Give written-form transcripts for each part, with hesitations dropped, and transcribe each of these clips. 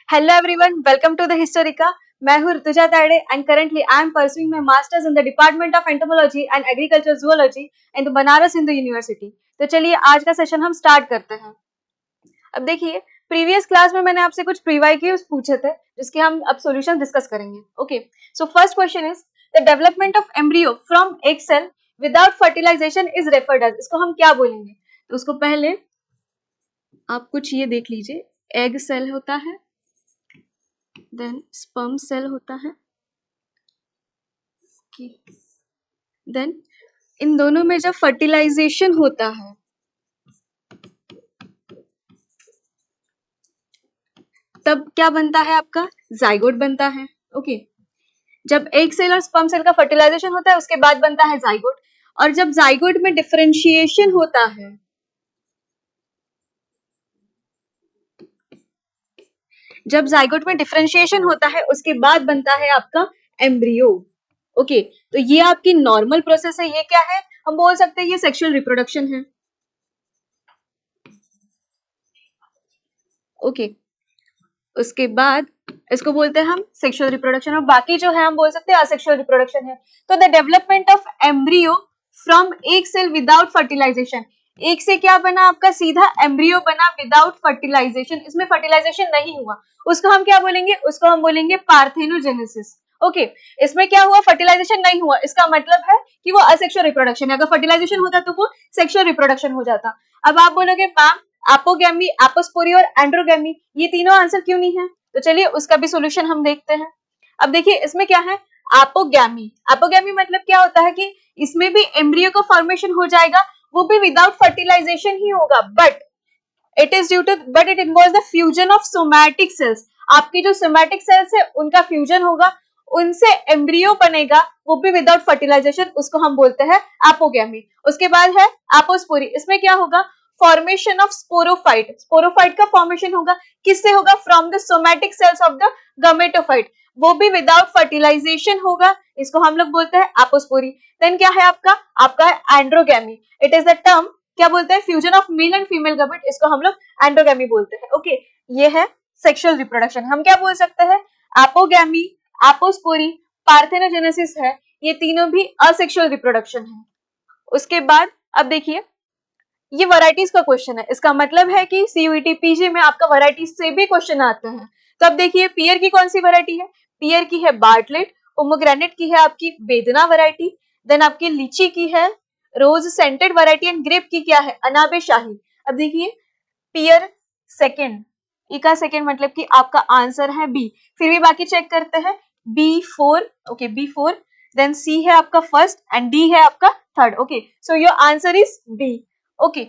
Hello everyone, welcome to the Historica. मैं हूँ ऋतुजा ताड़े and currently I am pursuing my masters in the Department of Entomology and Agricultural Zoology in the Banaras Hindu university. तो चलिए आज का session हम start करते हैं। अब देखिए प्रीवियस क्लास में मैंने आपसे कुछ प्रीवाइक्यूज पूछे थे जिसके हम अब सॉल्यूशन डिस्कस करेंगे। Okay, so first question is the development of embryo from egg cell without fertilisation is referred as. इसको हम क्या बोलेंगे? तो उसको पहले आप कुछ ये देख लीजिए, एग सेल होता है, देन स्पर्म सेल होता है, देन इन दोनों में जब फर्टिलाइजेशन होता है तब क्या बनता है? आपका जाइगोट बनता है। ओके, जब एग सेल और स्पर्म सेल का फर्टिलाइजेशन होता है उसके बाद बनता है जाइगोट, और जब जाइगोट में डिफरेंशिएशन होता है, जब जाइगोट में डिफरेंशिएशन होता है उसके बाद बनता है आपका एम्ब्रियो। ओके, तो ये आपकी नॉर्मल प्रोसेस है। ये क्या है? हम बोल सकते हैं ये सेक्सुअल रिप्रोडक्शन है। ओके, उसके बाद इसको बोलते हैं हम सेक्सुअल रिप्रोडक्शन, और बाकी जो है हम बोल सकते हैं असेक्सुअल रिप्रोडक्शन है। तो the development of embryo from egg cell without fertilisation, एक से क्या बना? आपका सीधा एम्ब्रियो बना विदाउट फर्टिलाइजेशन, इसमें फर्टिलाइजेशन नहीं हुआ, उसको हम क्या बोलेंगे? उसको हम बोलेंगे पार्थेनोजेनेसिस। ओके, इसमें क्या हुआ? फर्टिलाइजेशन नहीं हुआ, इसका मतलब है कि वो असेक्सुअल रिप्रोडक्शन है। अगर फर्टिलाइजेशन होता तो वो सेक्सुअल रिप्रोडक्शन हो जाता। अब आप बोलोगे मैम एपोगैमी, एपोस्पोरी और एंड्रोगैमी, ये तीनों आंसर क्यों नहीं है? तो चलिए उसका भी सॉल्यूशन हम देखते हैं। अब देखिए इसमें क्या है? एपोगैमी। एपोगैमी मतलब क्या होता है कि इसमें भी एम्ब्रियो का फॉर्मेशन हो जाएगा, वो भी विदाउट फर्टिलाइजेशन ही होगा, but it involves the fusion of somatic cells. आपकी जो सोमैटिक सेल्स है उनका फ्यूजन होगा, उनसे एम्ब्रियो बनेगा, वो भी विदाउट फर्टिलाइजेशन, उसको हम बोलते हैं एपोगैमी। उसके बाद है एपोस्पोरी, इसमें क्या होगा? Formation of sporophyte. स्पोरोफाइट का फॉर्मेशन होगा, किससे होगा? From the somatic cells of the gametophyte, वो भी विदाउट फर्टिलाइजेशन होगा, इसको हम लोग बोलते हैं एपोस्पोरी। देन क्या है आपका है androgamy. It is the term, क्या बोलते हैं? Fusion of male and female gamete, इसको हम लोग एंड्रोगैमी बोलते हैं। ओके, ये है सेक्सुअल रिप्रोडक्शन। हम क्या बोल सकते हैं? एपोगैमी, एपोस्पोरी, पार्थेनोजेनेसिस है, ये तीनों भी असेक्सुअल रिप्रोडक्शन है। उसके बाद अब देखिए ये वैरायटीज का क्वेश्चन है, इसका मतलब है कि सीयूईटी पीजी में आपका वैरायटीज से भी क्वेश्चन आते हैं। तो अब देखिए पियर की कौन सी वैरायटी है? पियर की है बार्टलेट, पोमोग्रेनेट की है आपकी बेदना वैरायटी, देन आपकी लीची की है रोज सेंटेड वैरायटी, एंड ग्रेप की क्या है? अनाबे शाही। अब देखिए पियर सेकेंड, ई का सेकेंड मतलब कि आपका आंसर है बी। फिर भी बाकी चेक करते हैं, B4, ओके B4, देन सी है आपका फर्स्ट एंड डी है आपका third. Okay, so your answer is B. Okay,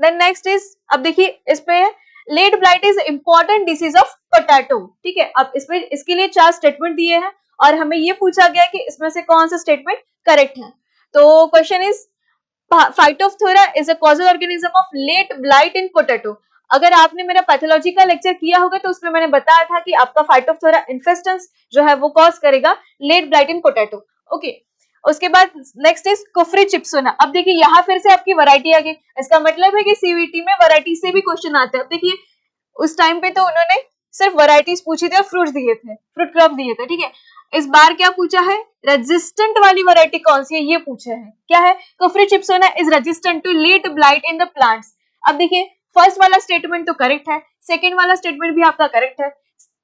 then next is, अब देखिए इस पे late blight is important disease of potato. ठीक है, अब इसमें इसके लिए 4 स्टेटमेंट दिए हैं और हमें ये पूछा गया कि इसमें से कौन सा स्टेटमेंट करेक्ट है। तो question is phytophthora is a causal organism of late blight in potato. अगर आपने मेरा पैथोलॉजी का लेक्चर किया होगा तो उसमें मैंने बताया था कि आपका फाइटोप्थोरा इन्फेस्टेंस जो है वो कॉज करेगा late blight in potato. Okay, उसके बाद नेक्स्ट इज कुफरी चिप्सोना। अब देखिए यहाँ फिर से आपकी वैरायटी आ गई, इसका मतलब है कि सीवीटी में वैरायटी से भी क्वेश्चन आते हैं। अब देखिए उस टाइम पे तो उन्होंने सिर्फ वैरायटीज पूछी थी और फ्रूट्स दिए थे, फ्रूट क्रॉप दिए थे। ठीक है, इस बार क्या पूछा है? रेजिस्टेंट वाली वैरायटी कौन सी है ये पूछा है। क्या है? Kufri Chipsona is resistant to late blight in the plants. अब देखिए फर्स्ट वाला स्टेटमेंट तो करेक्ट है, सेकेंड वाला स्टेटमेंट भी आपका करेक्ट है।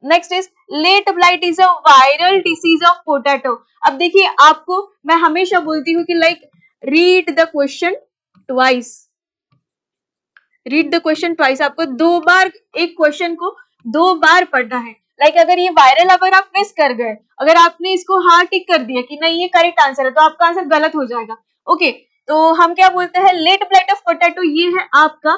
Next is late blight is a viral disease of potato. अब देखिए आपको मैं हमेशा बोलती हूँ कि like read the question twice, read the question twice. आपको 2 बार एक क्वेश्चन को 2 बार पढ़ना है। लाइक अगर ये वायरल अगर आप मिस कर गए, अगर आपने इसको हाँ टिक कर दिया कि नहीं ये करेक्ट आंसर है, तो आपका आंसर गलत हो जाएगा। ओके, तो हम क्या बोलते हैं? लेट ब्लाइट ऑफ पोटैटो ये है आपका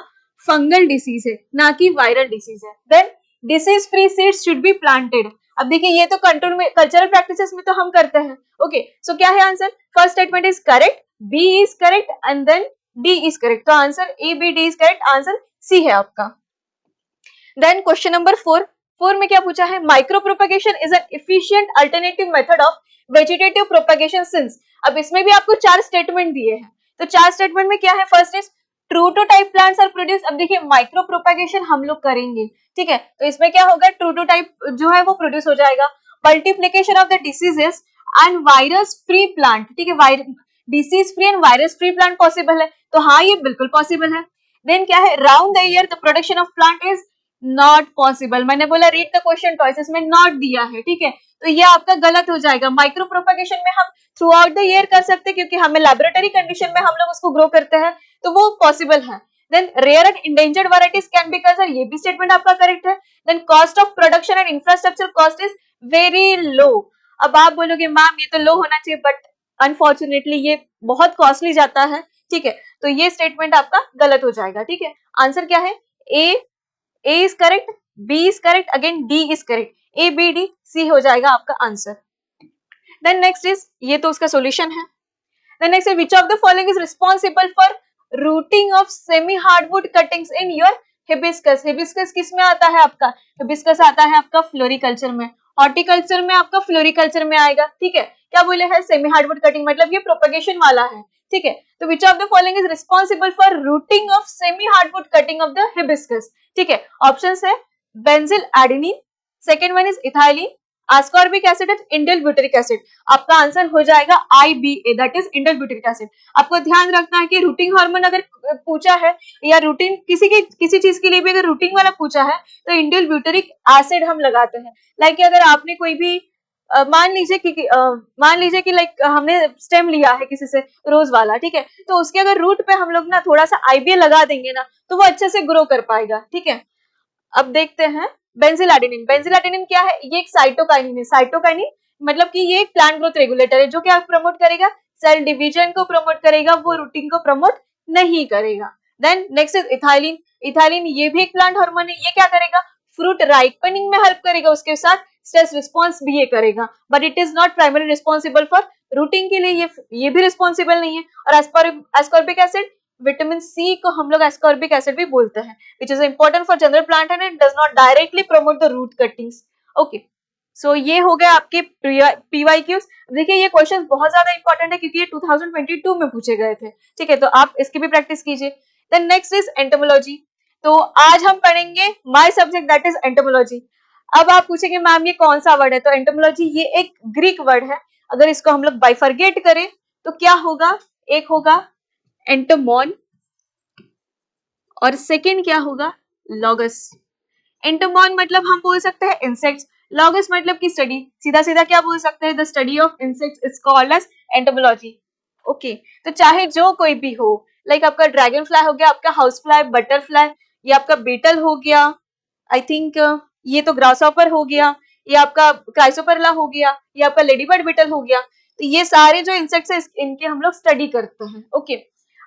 फंगल डिसीज है, ना कि वायरल डिसीज है। Then disease free seeds should be planted. अब देखिए ये तो कंट्रोल में कल्चरल प्रैक्टिसेस में तो हम करते हैं। ओके, सो क्या है answer? First statement is correct, B is correct and then D is correct. तो answer A B D is correct, answer C है आपका। देन क्वेश्चन नंबर 4 में क्या पूछा है? Micro propagation is an efficient alternative method of vegetative propagation since. अब इसमें भी आपको 4 स्टेटमेंट दिए हैं, तो 4 स्टेटमेंट में क्या है? First is true to type plants are produce. अब देखिए माइक्रो प्रोपेगेशन हम लोग करेंगे, ठीक है, तो इसमें क्या होगा, ट्रू टू टाइप जो है वो प्रोड्यूस हो जाएगा। Multiplication of the diseases and virus free plant, ठीक है, disease free and virus free plant possible है, तो हाँ ये बिल्कुल पॉसिबल है। देन क्या है, round the year the production of plant is not possible. मैंने बोला रीड द क्वेश्चन टॉइस, इसमें नॉट दिया है, ठीक है, तो ये आपका गलत हो जाएगा। माइक्रो प्रोपेगेशन में हम थ्रू आउट द ईयर कर सकते हैं, क्योंकि हमें लैबोरेटरी कंडीशन में हम लोग उसको ग्रो करते हैं, तो वो पॉसिबल है। Then rare and endangered varieties can be culture, ये भी स्टेटमेंट आपका करेक्ट है। Then cost of production and infrastructure cost is very low. अब आप बोलोगे मैम ये तो लो होना चाहिए, बट अनफॉर्चुनेटली ये बहुत कॉस्टली जाता है, ठीक है, तो ये स्टेटमेंट आपका गलत हो जाएगा, ठीक है। आंसर क्या है, A is correct, B is correct, again D is correct, A B D C हो जाएगा आपका आंसर। देन नेक्स्ट इज, ये तो उसका सॉल्यूशन है। Then next, which of the following is responsible for rooting of semi hardwood cuttings in your hibiscus. Hibiscus किस में आता है आपका, हिबिस्कस आता है आपका फ्लोरिकल्चर में, हॉर्टिकल्चर में आपका फ्लोरिकल्चर में आएगा, ठीक है। क्या बोले हैं, सेमी हार्डवुड कटिंग, मतलब ये प्रोपगेशन वाला है, ठीक है। तो which of the following is responsible for rooting of semi hardwood cutting of the hibiscus, ठीक है। ऑप्शंस है benzyl adenine, second one is ethylene, ascorbic acid and indole butyric acid. आपका आंसर हो जाएगा IBA, that is indole butyric acid. आपको ध्यान रखना है कि रूटिंग हार्मोन अगर पूछा है या रूटीन किसी चीज के लिए भी अगर रूटिंग वाला पूछा है तो इंडिल ब्यूटेरिक एसिड हम लगाते हैं। लाइक अगर आपने कोई भी मान लीजिए कि लाइक हमने स्टेम लिया है किसी से रोज वाला, ठीक है, तो उसके अगर रूट पे हम लोग ना थोड़ा सा IBA लगा देंगे ना तो वो अच्छे से ग्रो कर पाएगा, ठीक है। अब देखते हैं बेंजिल एडेनिन। बेंजिल एडेनिन क्या है, ये एक साइटोकाइनिन है। साइटोकाइनिन मतलब कि ये एक प्लांट ग्रोथ रेगुलेटर है, जो क्या प्रमोट करेगा, सेल डिवीजन को प्रमोट करेगा, वो रूटिंग को प्रमोट नहीं करेगा। Then next is ethylene. Ethylene ये भी एक प्लांट हार्मोन है, ये क्या करेगा, फ्रूट राइपनिंग में हेल्प करेगा, उसके साथ स्ट्रेस रिस्पॉन्स भी ये करेगा, but it is not primary responsible for routing के लिए, ये भी रिस्पॉन्सिबल नहीं है। और एस्कॉर्बिक एसिड, विटामिन सी को हम लोग एस्कॉर्बिक एसिड भी बोलते हैं, which is important for general plant and it does not directly promote the root cuttings. Okay, so ये हो गया आपके PYQs। देखिए ये क्वेश्चन बहुत ज्यादा इंपॉर्टेंट है क्योंकि ये 2022 में पूछे गए थे, ठीक है, तो आप इसकी भी प्रैक्टिस कीजिए। Then next is entomology. तो आज हम पढ़ेंगे my subject that is entomology. अब आप पूछेंगे मैम ये कौन सा वर्ड है, तो एंटोमोलॉजी ये एक ग्रीक वर्ड है। अगर इसको हम लोग बाइफरगेट करें तो क्या होगा, एक होगा एंटोमॉन और सेकेंड क्या होगा, लॉगस। एंटोमॉन मतलब हम बोल सकते हैं इंसेक्ट्स, लॉगस मतलब की स्टडी, सीधा सीधा क्या बोल सकते हैं, the study of insects is called as entomology. Okay, तो चाहे जो कोई भी हो, लाइक आपका ड्रैगन फ्लाई हो गया, आपका हाउस फ्लाई, बटरफ्लाई, ये आपका बीटल हो गया, आई थिंक ये तो ग्रासहॉपर हो गया, ये आपका क्राइसोपरला हो गया, ये आपका लेडीबर्ड बीटल हो गया, तो ये सारे जो इंसेक्ट्स है इनके हम लोग स्टडी करते हैं। ओके,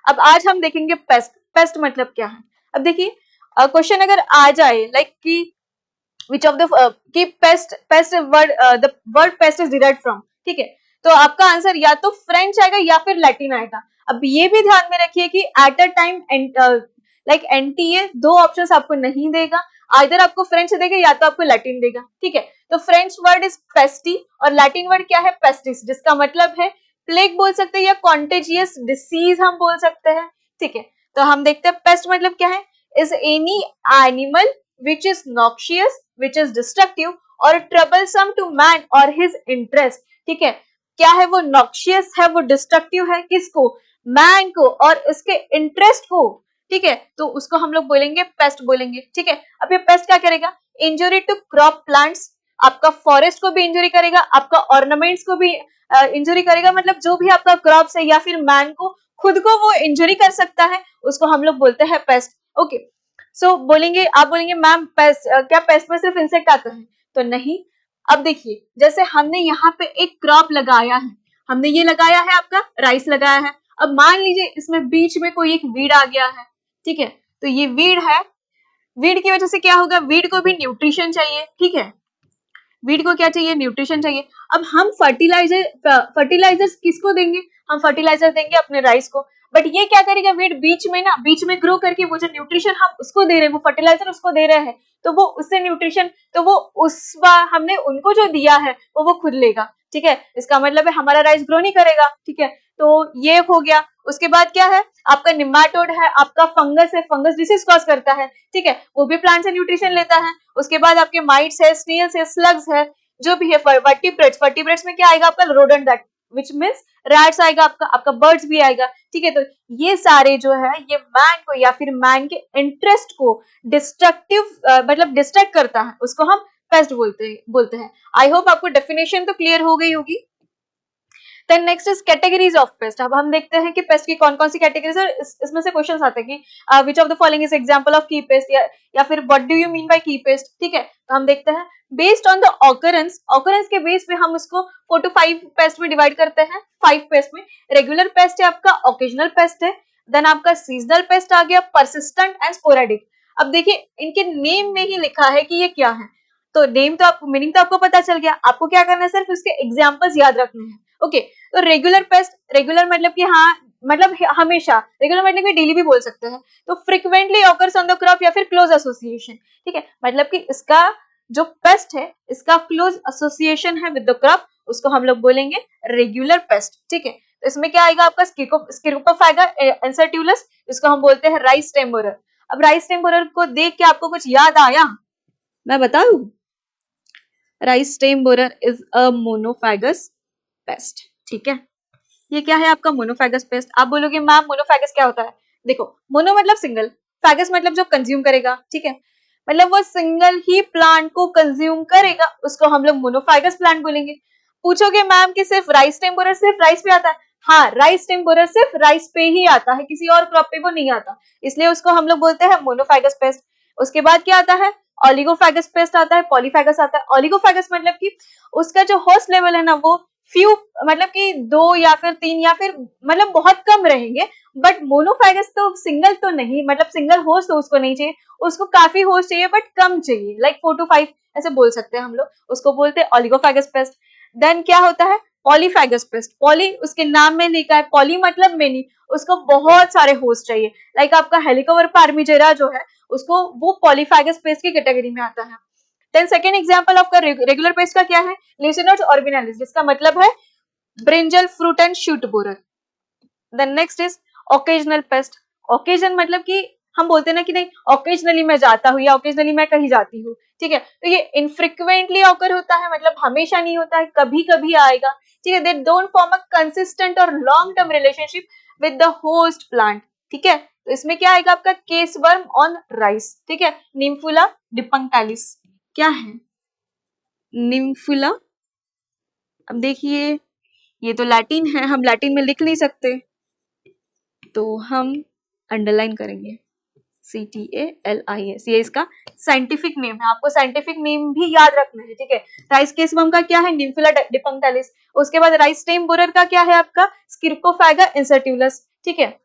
अब आज हम देखेंगे पेस्ट। पेस्ट मतलब क्या है। अब देखिए क्वेश्चन अगर आ जाए लाइक कि विच ऑफ द कि paste word, the word paste is derived from, ठीक है, तो आपका आंसर या तो फ्रेंच आएगा या फिर लैटिन आएगा। अब ये भी ध्यान में रखिए कि at a time like NTA दो ऑप्शंस आपको नहीं देगा, आइदर आपको फ्रेंच देगा या तो आपको लैटिन देगा, ठीक है। तो फ्रेंच वर्ड इज पेस्टी और लैटिन वर्ड क्या है, पेस्टिस, जिसका मतलब है प्लेग बोल सकते हैं या कॉन्टेजियस डिसीज हम बोल सकते हैं, ठीक है। तो हम देखते हैं पेस्ट मतलब क्या है, is any animal which is noxious, which is destructive और ट्रबलसम टू मैन और हिज इंटरेस्ट, ठीक है। क्या है वो, नॉक्शियस है, वो डिस्ट्रक्टिव है, किसको, मैन को और इसके इंटरेस्ट को, ठीक है, तो उसको हम लोग बोलेंगे पेस्ट बोलेंगे, ठीक है। अब ये पेस्ट क्या करेगा, इंजुरी टू क्रॉप प्लांट्स, आपका फॉरेस्ट को भी इंजुरी करेगा, आपका ऑर्नामेंट्स को भी इंजुरी करेगा, मतलब जो भी आपका क्रॉप्स है या फिर मैन को खुद को वो इंजुरी कर सकता है, उसको हम लोग बोलते हैं पेस्ट। ओके, सो बोलेंगे, आप बोलेंगे मैम पेस्ट क्या पेस्ट में सिर्फ इंसेक्ट आता है, तो नहीं। अब देखिए जैसे हमने यहाँ पे एक क्रॉप लगाया है, हमने ये लगाया है आपका राइस लगाया है, अब मान लीजिए इसमें बीच में कोई एक वीड आ गया है, ठीक है, तो ये वीड है, वीड की वजह से क्या होगा, वीड को भी न्यूट्रिशन चाहिए, ठीक है, वीड को क्या चाहिए, न्यूट्रिशन चाहिए। अब हम फर्टिलाइजर्स किसको देंगे, हम फर्टिलाइजर देंगे अपने राइस को, बट ये क्या करेगा, वीड बीच में ग्रो करके वो जो न्यूट्रिशन हम उसको दे रहे हैं, वो फर्टिलाइजर उसको दे रहे हैं, तो वो उससे न्यूट्रिशन, तो वो उस बार हमने उनको जो दिया है वो खुद लेगा, ठीक है, इसका मतलब है हमारा राइस ग्रो नहीं करेगा, ठीक है, तो ये हो गया। उसके बाद क्या है, आपका निमाटोड है, आपका फंगस है, फंगस डिसीज कॉज करता है, ठीक है, वो भी प्लांट से न्यूट्रिशन लेता है। उसके बाद आपके माइट्स है, स्नेल्स है, स्लग्स है, जो भी है, वर्टिब्रेट्स, वर्टिब्रेट्स में क्या आएगा आपका, rodent, that which means rats आएगा, आपका बर्ड्स भी आएगा, ठीक है। तो ये सारे जो है ये मैन को या फिर मैन के इंटरेस्ट को डिस्ट्रक्टिव मतलब डिस्ट्रैक्ट करता है, उसको हम पेस्ट बोलते हैं। आई होप आपको डेफिनेशन तो क्लियर हो गई होगी। Then next is categories of pest. अब हम देखते हैं कि पेस्ट की कौन कौन सी कैटेगरीज है। इसमें से क्वेश्चन आते हैं कि विच of the following is example of की पेस्ट, या फिर what do you mean bye की पेस्ट, ठीक है। तो हम देखते हैं based on the occurrence, occurrence के बेस पे हम उसको 4 to 5 पेस्ट में डिवाइड करते हैं। 5 पेस्ट में रेगुलर पेस्ट है आपका, ओकेजनल पेस्ट है, देन आपका सीजनल पेस्ट आ गया, परसिस्टेंट एंड स्पोरेडिक। अब देखिए इनके नेम में ही लिखा है कि ये क्या है, तो नेम तो आपको, मीनिंग तो आपको पता चल गया, आपको क्या करना है, सिर्फ उसके एग्जांपल्स याद रखने हैं। ओके, तो रेगुलर पेस्ट, रेगुलर मतलब कि हाँ, मतलब हमेशा, रेगुलर मतलब कि डेली भी बोल सकते हैं। तो frequently occurs on the crop या फिर क्लोज एसोसिएशन, ठीक है, मतलब कि इसका जो पेस्ट है इसका क्लोज एसोसिएशन है विद द क्रॉप, उसको हम लोग बोलेंगे रेगुलर पेस्ट, ठीक है। तो इसमें क्या आएगा आपका स्किरोपोफागा इंसर्ट्यूलस, इसको हम बोलते हैं राइस स्टेम बोरर। अब राइस स्टेम बोरर को देख के आपको कुछ याद आया, मैं बता दूं, rice stem borer is a monophagous pest, ठीक है। ये क्या है आपका मोनोफागस पेस्ट। आप बोलोगे मैम मोनोफागस क्या होता है, देखो मोनो मतलब सिंगल, फागस मतलब जो कंज्यूम करेगा, ठीक है, मतलब वो सिंगल ही प्लांट को कंज्यूम करेगा, उसको हम लोग मोनोफागस प्लांट बोलेंगे। पूछोगे मैम कि सिर्फ राइस स्टेम बोरर सिर्फ राइस पे आता है, हाँ राइस स्टेम बोरर सिर्फ राइस पे ही आता है, किसी और क्रॉप पे वो नहीं आता, इसलिए उसको हम लोग बोलते हैं मोनोफागस पेस्ट। उसके बाद क्या आता है, ऑलिगोफागस पेस्ट आता है, पॉलीफागस आता है। ऑलिगोफागस मतलब कि उसका जो होस्ट लेवल है ना वो फ्यू, मतलब कि 2 या फिर 3 या फिर मतलब बहुत कम रहेंगे, बट मोनोफागस तो सिंगल तो नहीं, मतलब सिंगल होस्ट तो उसको नहीं चाहिए, उसको काफी होस्ट चाहिए बट कम चाहिए, लाइक 4 to 5 ऐसे बोल सकते हैं हम लोग, उसको बोलते हैं ऑलिगोफागस पेस्ट। देन क्या होता है, पॉलीफागस पेस्ट। पॉली उसके नाम में लिखा है, पॉली मतलब मेनी, उसको बहुत सारे होस्ट चाहिए, लाइक आपका हेलिकोवर पार्मिजेरा जो है उसको, वो पॉलीफागस पेस्ट की कैटेगरी में आता है। देन सेकेंड एग्जांपल आपका रेगुलर पेस्ट का क्या है, ल्यूसिनोड्स ऑर्बिनालिस, जिसका मतलब है brinjal fruit and shoot borer. Then next is occasional pest. Occasion मतलब कि हम बोलते हैं ना कि नहीं ओकेजनली मैं जाता हूँ या ओकेजनली मैं कहीं जाती हूँ, ठीक है, तो ये इनफ्रीक्वेंटली ऑकर होता है, मतलब हमेशा नहीं होता है, कभी कभी आएगा, ठीक है। They don't form a consistent और long term relationship with the host plant, ठीक है। तो इसमें क्या आएगा आपका केस वर्म ऑन राइस, ठीक है, निम्फुला डिपंक्टालिस। क्या है निम्फुला, अब देखिए ये तो लैटिन है, हम लैटिन में लिख नहीं सकते, तो हम अंडरलाइन करेंगे, CTALIS, ये इसका साइंटिफिक नेम है, आपको साइंटिफिक नेम भी याद रखना है, ठीक है। राइस केसवम का क्या है, निम्फुला डिपंक्टालिस। उसके बाद राइस स्टेम बोरर का क्या है आपका, स्किरोपोफागा इंसर्ट्यूलस, ठीक है।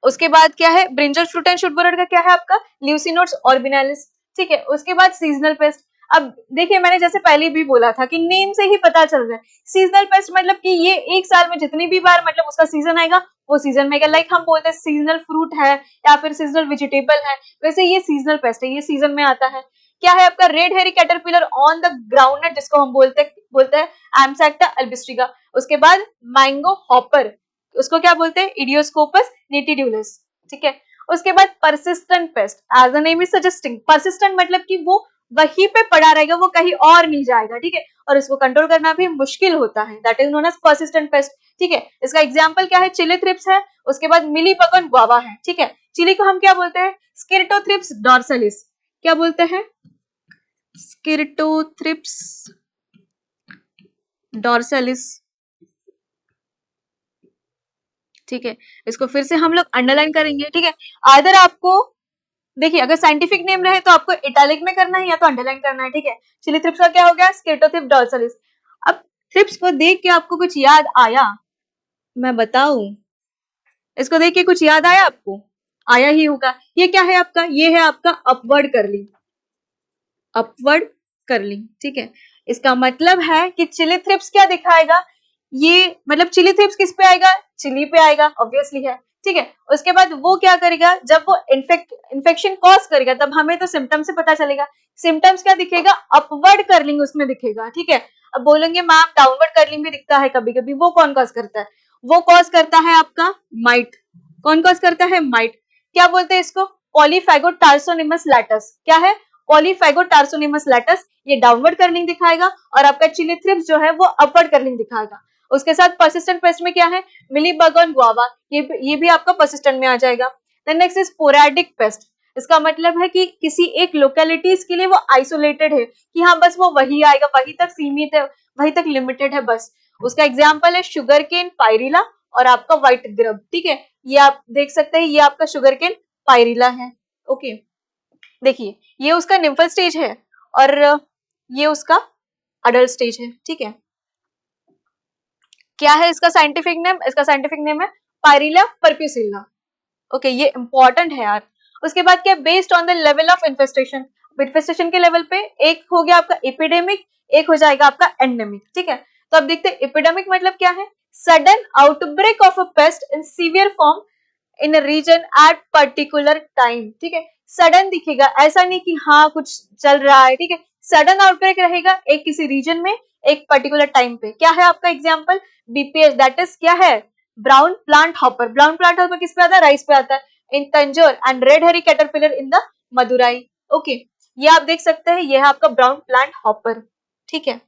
उसके बाद क्या है, brinjal fruit and shoot borer का क्या है आपका, ल्यूसिनोड्स ऑर्बिनालिस, ठीक है। उसके बाद सीजनल पेस्ट। अब देखिए मैंने जैसे पहले भी बोला था कि नेम से ही पता चल रहा है, सीजनल पेस्ट मतलब कि ये एक साल में जितनी भी बार मतलब उसका सीजन आएगा वो सीजन में, लाइक हम बोलते हैं सीजनल फ्रूट है या फिर सीजनल वेजिटेबल है, वैसे ये सीजनल पेस्ट है, ये सीजन में आता है। क्या है आपका, red hairy caterpillar on the groundnut, जिसको हम बोलते हैं एम्सैक्टा अल्बिस्ट्रिगा। उसके बाद मैंगो हॉपर, उसको क्या बोलते हैं, इडियोस्कोपस निटिड्यूलस, ठीक है। उसके बाद persistent pest, as the name is suggesting, persistent मतलब कि वो वहीं पे पड़ा रहेगा, वो कहीं और नहीं जाएगा, ठीक है, और इसको कंट्रोल करना भी मुश्किल होता है, that is known as persistent pest, ठीक है। इसका एग्जांपल क्या है, चिली थ्रिप्स है, उसके बाद मिलीबग गुआवा है, ठीक है। चिली को हम क्या बोलते हैं, स्किर्टोथ्रिप्स डॉर्सलिस, क्या बोलते हैं, स्किर्टोथ्रिप्स डॉर्सलिस, ठीक है। इसको फिर से हम लोग अंडरलाइन करेंगे, ठीक है। आइदर आपको देखिए अगर साइंटिफिक नेम रहे तो आपको इटैलिक में करना है या तो अंडरलाइन करना है, ठीक है। चिली थ्रिप्स का क्या हो गया, स्किर्टोथ्रिप्स डॉर्सलिस। अब थ्रिप्स को देख के आपको कुछ याद आया, मैं बताऊं, इसको देख के कुछ याद आया आपको, आया ही होगा। ये क्या है आपका, ये है आपका अपवर्ड कर्लिंग, अपवर्ड कर्लिंग, ठीक है। इसका मतलब है कि चिली थ्रिप्स क्या दिखाएगा, ये मतलब चिली थ्रिप्स किस पे आएगा, चिली पे आएगा, ऑब्वियसली है, ठीक है। उसके बाद वो क्या करेगा, जब वो इन्फेक्शन कॉज करेगा तब हमें तो सिम्टम्स से पता चलेगा, सिम्टम्स क्या दिखेगा, अपवर्ड कर्लिंग उसमें दिखेगा, ठीक है। अब बोलेंगे मैम डाउनवर्ड कर्लिंग भी दिखता है कभी कभी, वो कौन कॉज करता है? वो कॉज करता है आपका माइट। कौन कॉज करता है? माइट। क्या बोलते हैं इसको? पॉलीफैगोटार्सोनिमस लैटस। क्या है? पॉलीफैगोटार्सोनिमस लैटस। ये डाउनवर्ड कर्लिंग दिखाएगा और आपका चिली थ्रिप्स जो है वो अपवर्ड कर्लिंग दिखाएगा। उसके साथ परसिस्टेंट पेस्ट में क्या है? मिलीबग और गुआवा, ये भी आपका परसिस्टेंट में आ जाएगा। Then next is sporadic pest. इसका मतलब है कि किसी एक लोकेलिटीज के लिए वो आइसोलेटेड है, कि हाँ बस वो वही आएगा, वही तक सीमित है, वही तक लिमिटेड है बस। उसका एग्जाम्पल है शुगर केन पायरिला और आपका व्हाइट ग्रब। ठीक है, ये आप देख सकते हैं, ये आपका शुगर केन पायरिला है। ओके, देखिए ये उसका निम्फल स्टेज है और ये उसका अडल्ट स्टेज है। ठीक है, क्या है इसका साइंटिफिक नेम? इसका साइंटिफिक नेम है पायरिला परप्यूसिला। ओके, ये इंपॉर्टेंट है यार। उसके बाद क्या? Based on the level of infestation. Infestation के लेवल पे एक हो गया आपका एपिडेमिक, एक हो जाएगा आपका एंडेमिक। ठीक है, तो अब देखते हैं एपिडेमिक मतलब क्या है? Sudden outbreak of a pest in severe form in region at particular time. ठीक है, सडन दिखेगा, ऐसा नहीं कि हाँ कुछ चल रहा है। ठीक है, सडन आउटब्रेक रहेगा एक किसी रीजन में एक पर्टिकुलर टाइम पे। क्या है आपका एग्जाम्पल? बीपीएच, दैट इज क्या है? Brown plant hopper. Brown plant hopper किस पे आता है? राइस पे आता है। इन Tanjore and red hairy caterpillar in the Madurai. Okay, ये आप देख सकते हैं, ये है आपका ब्राउन प्लांट हॉपर। ठीक है,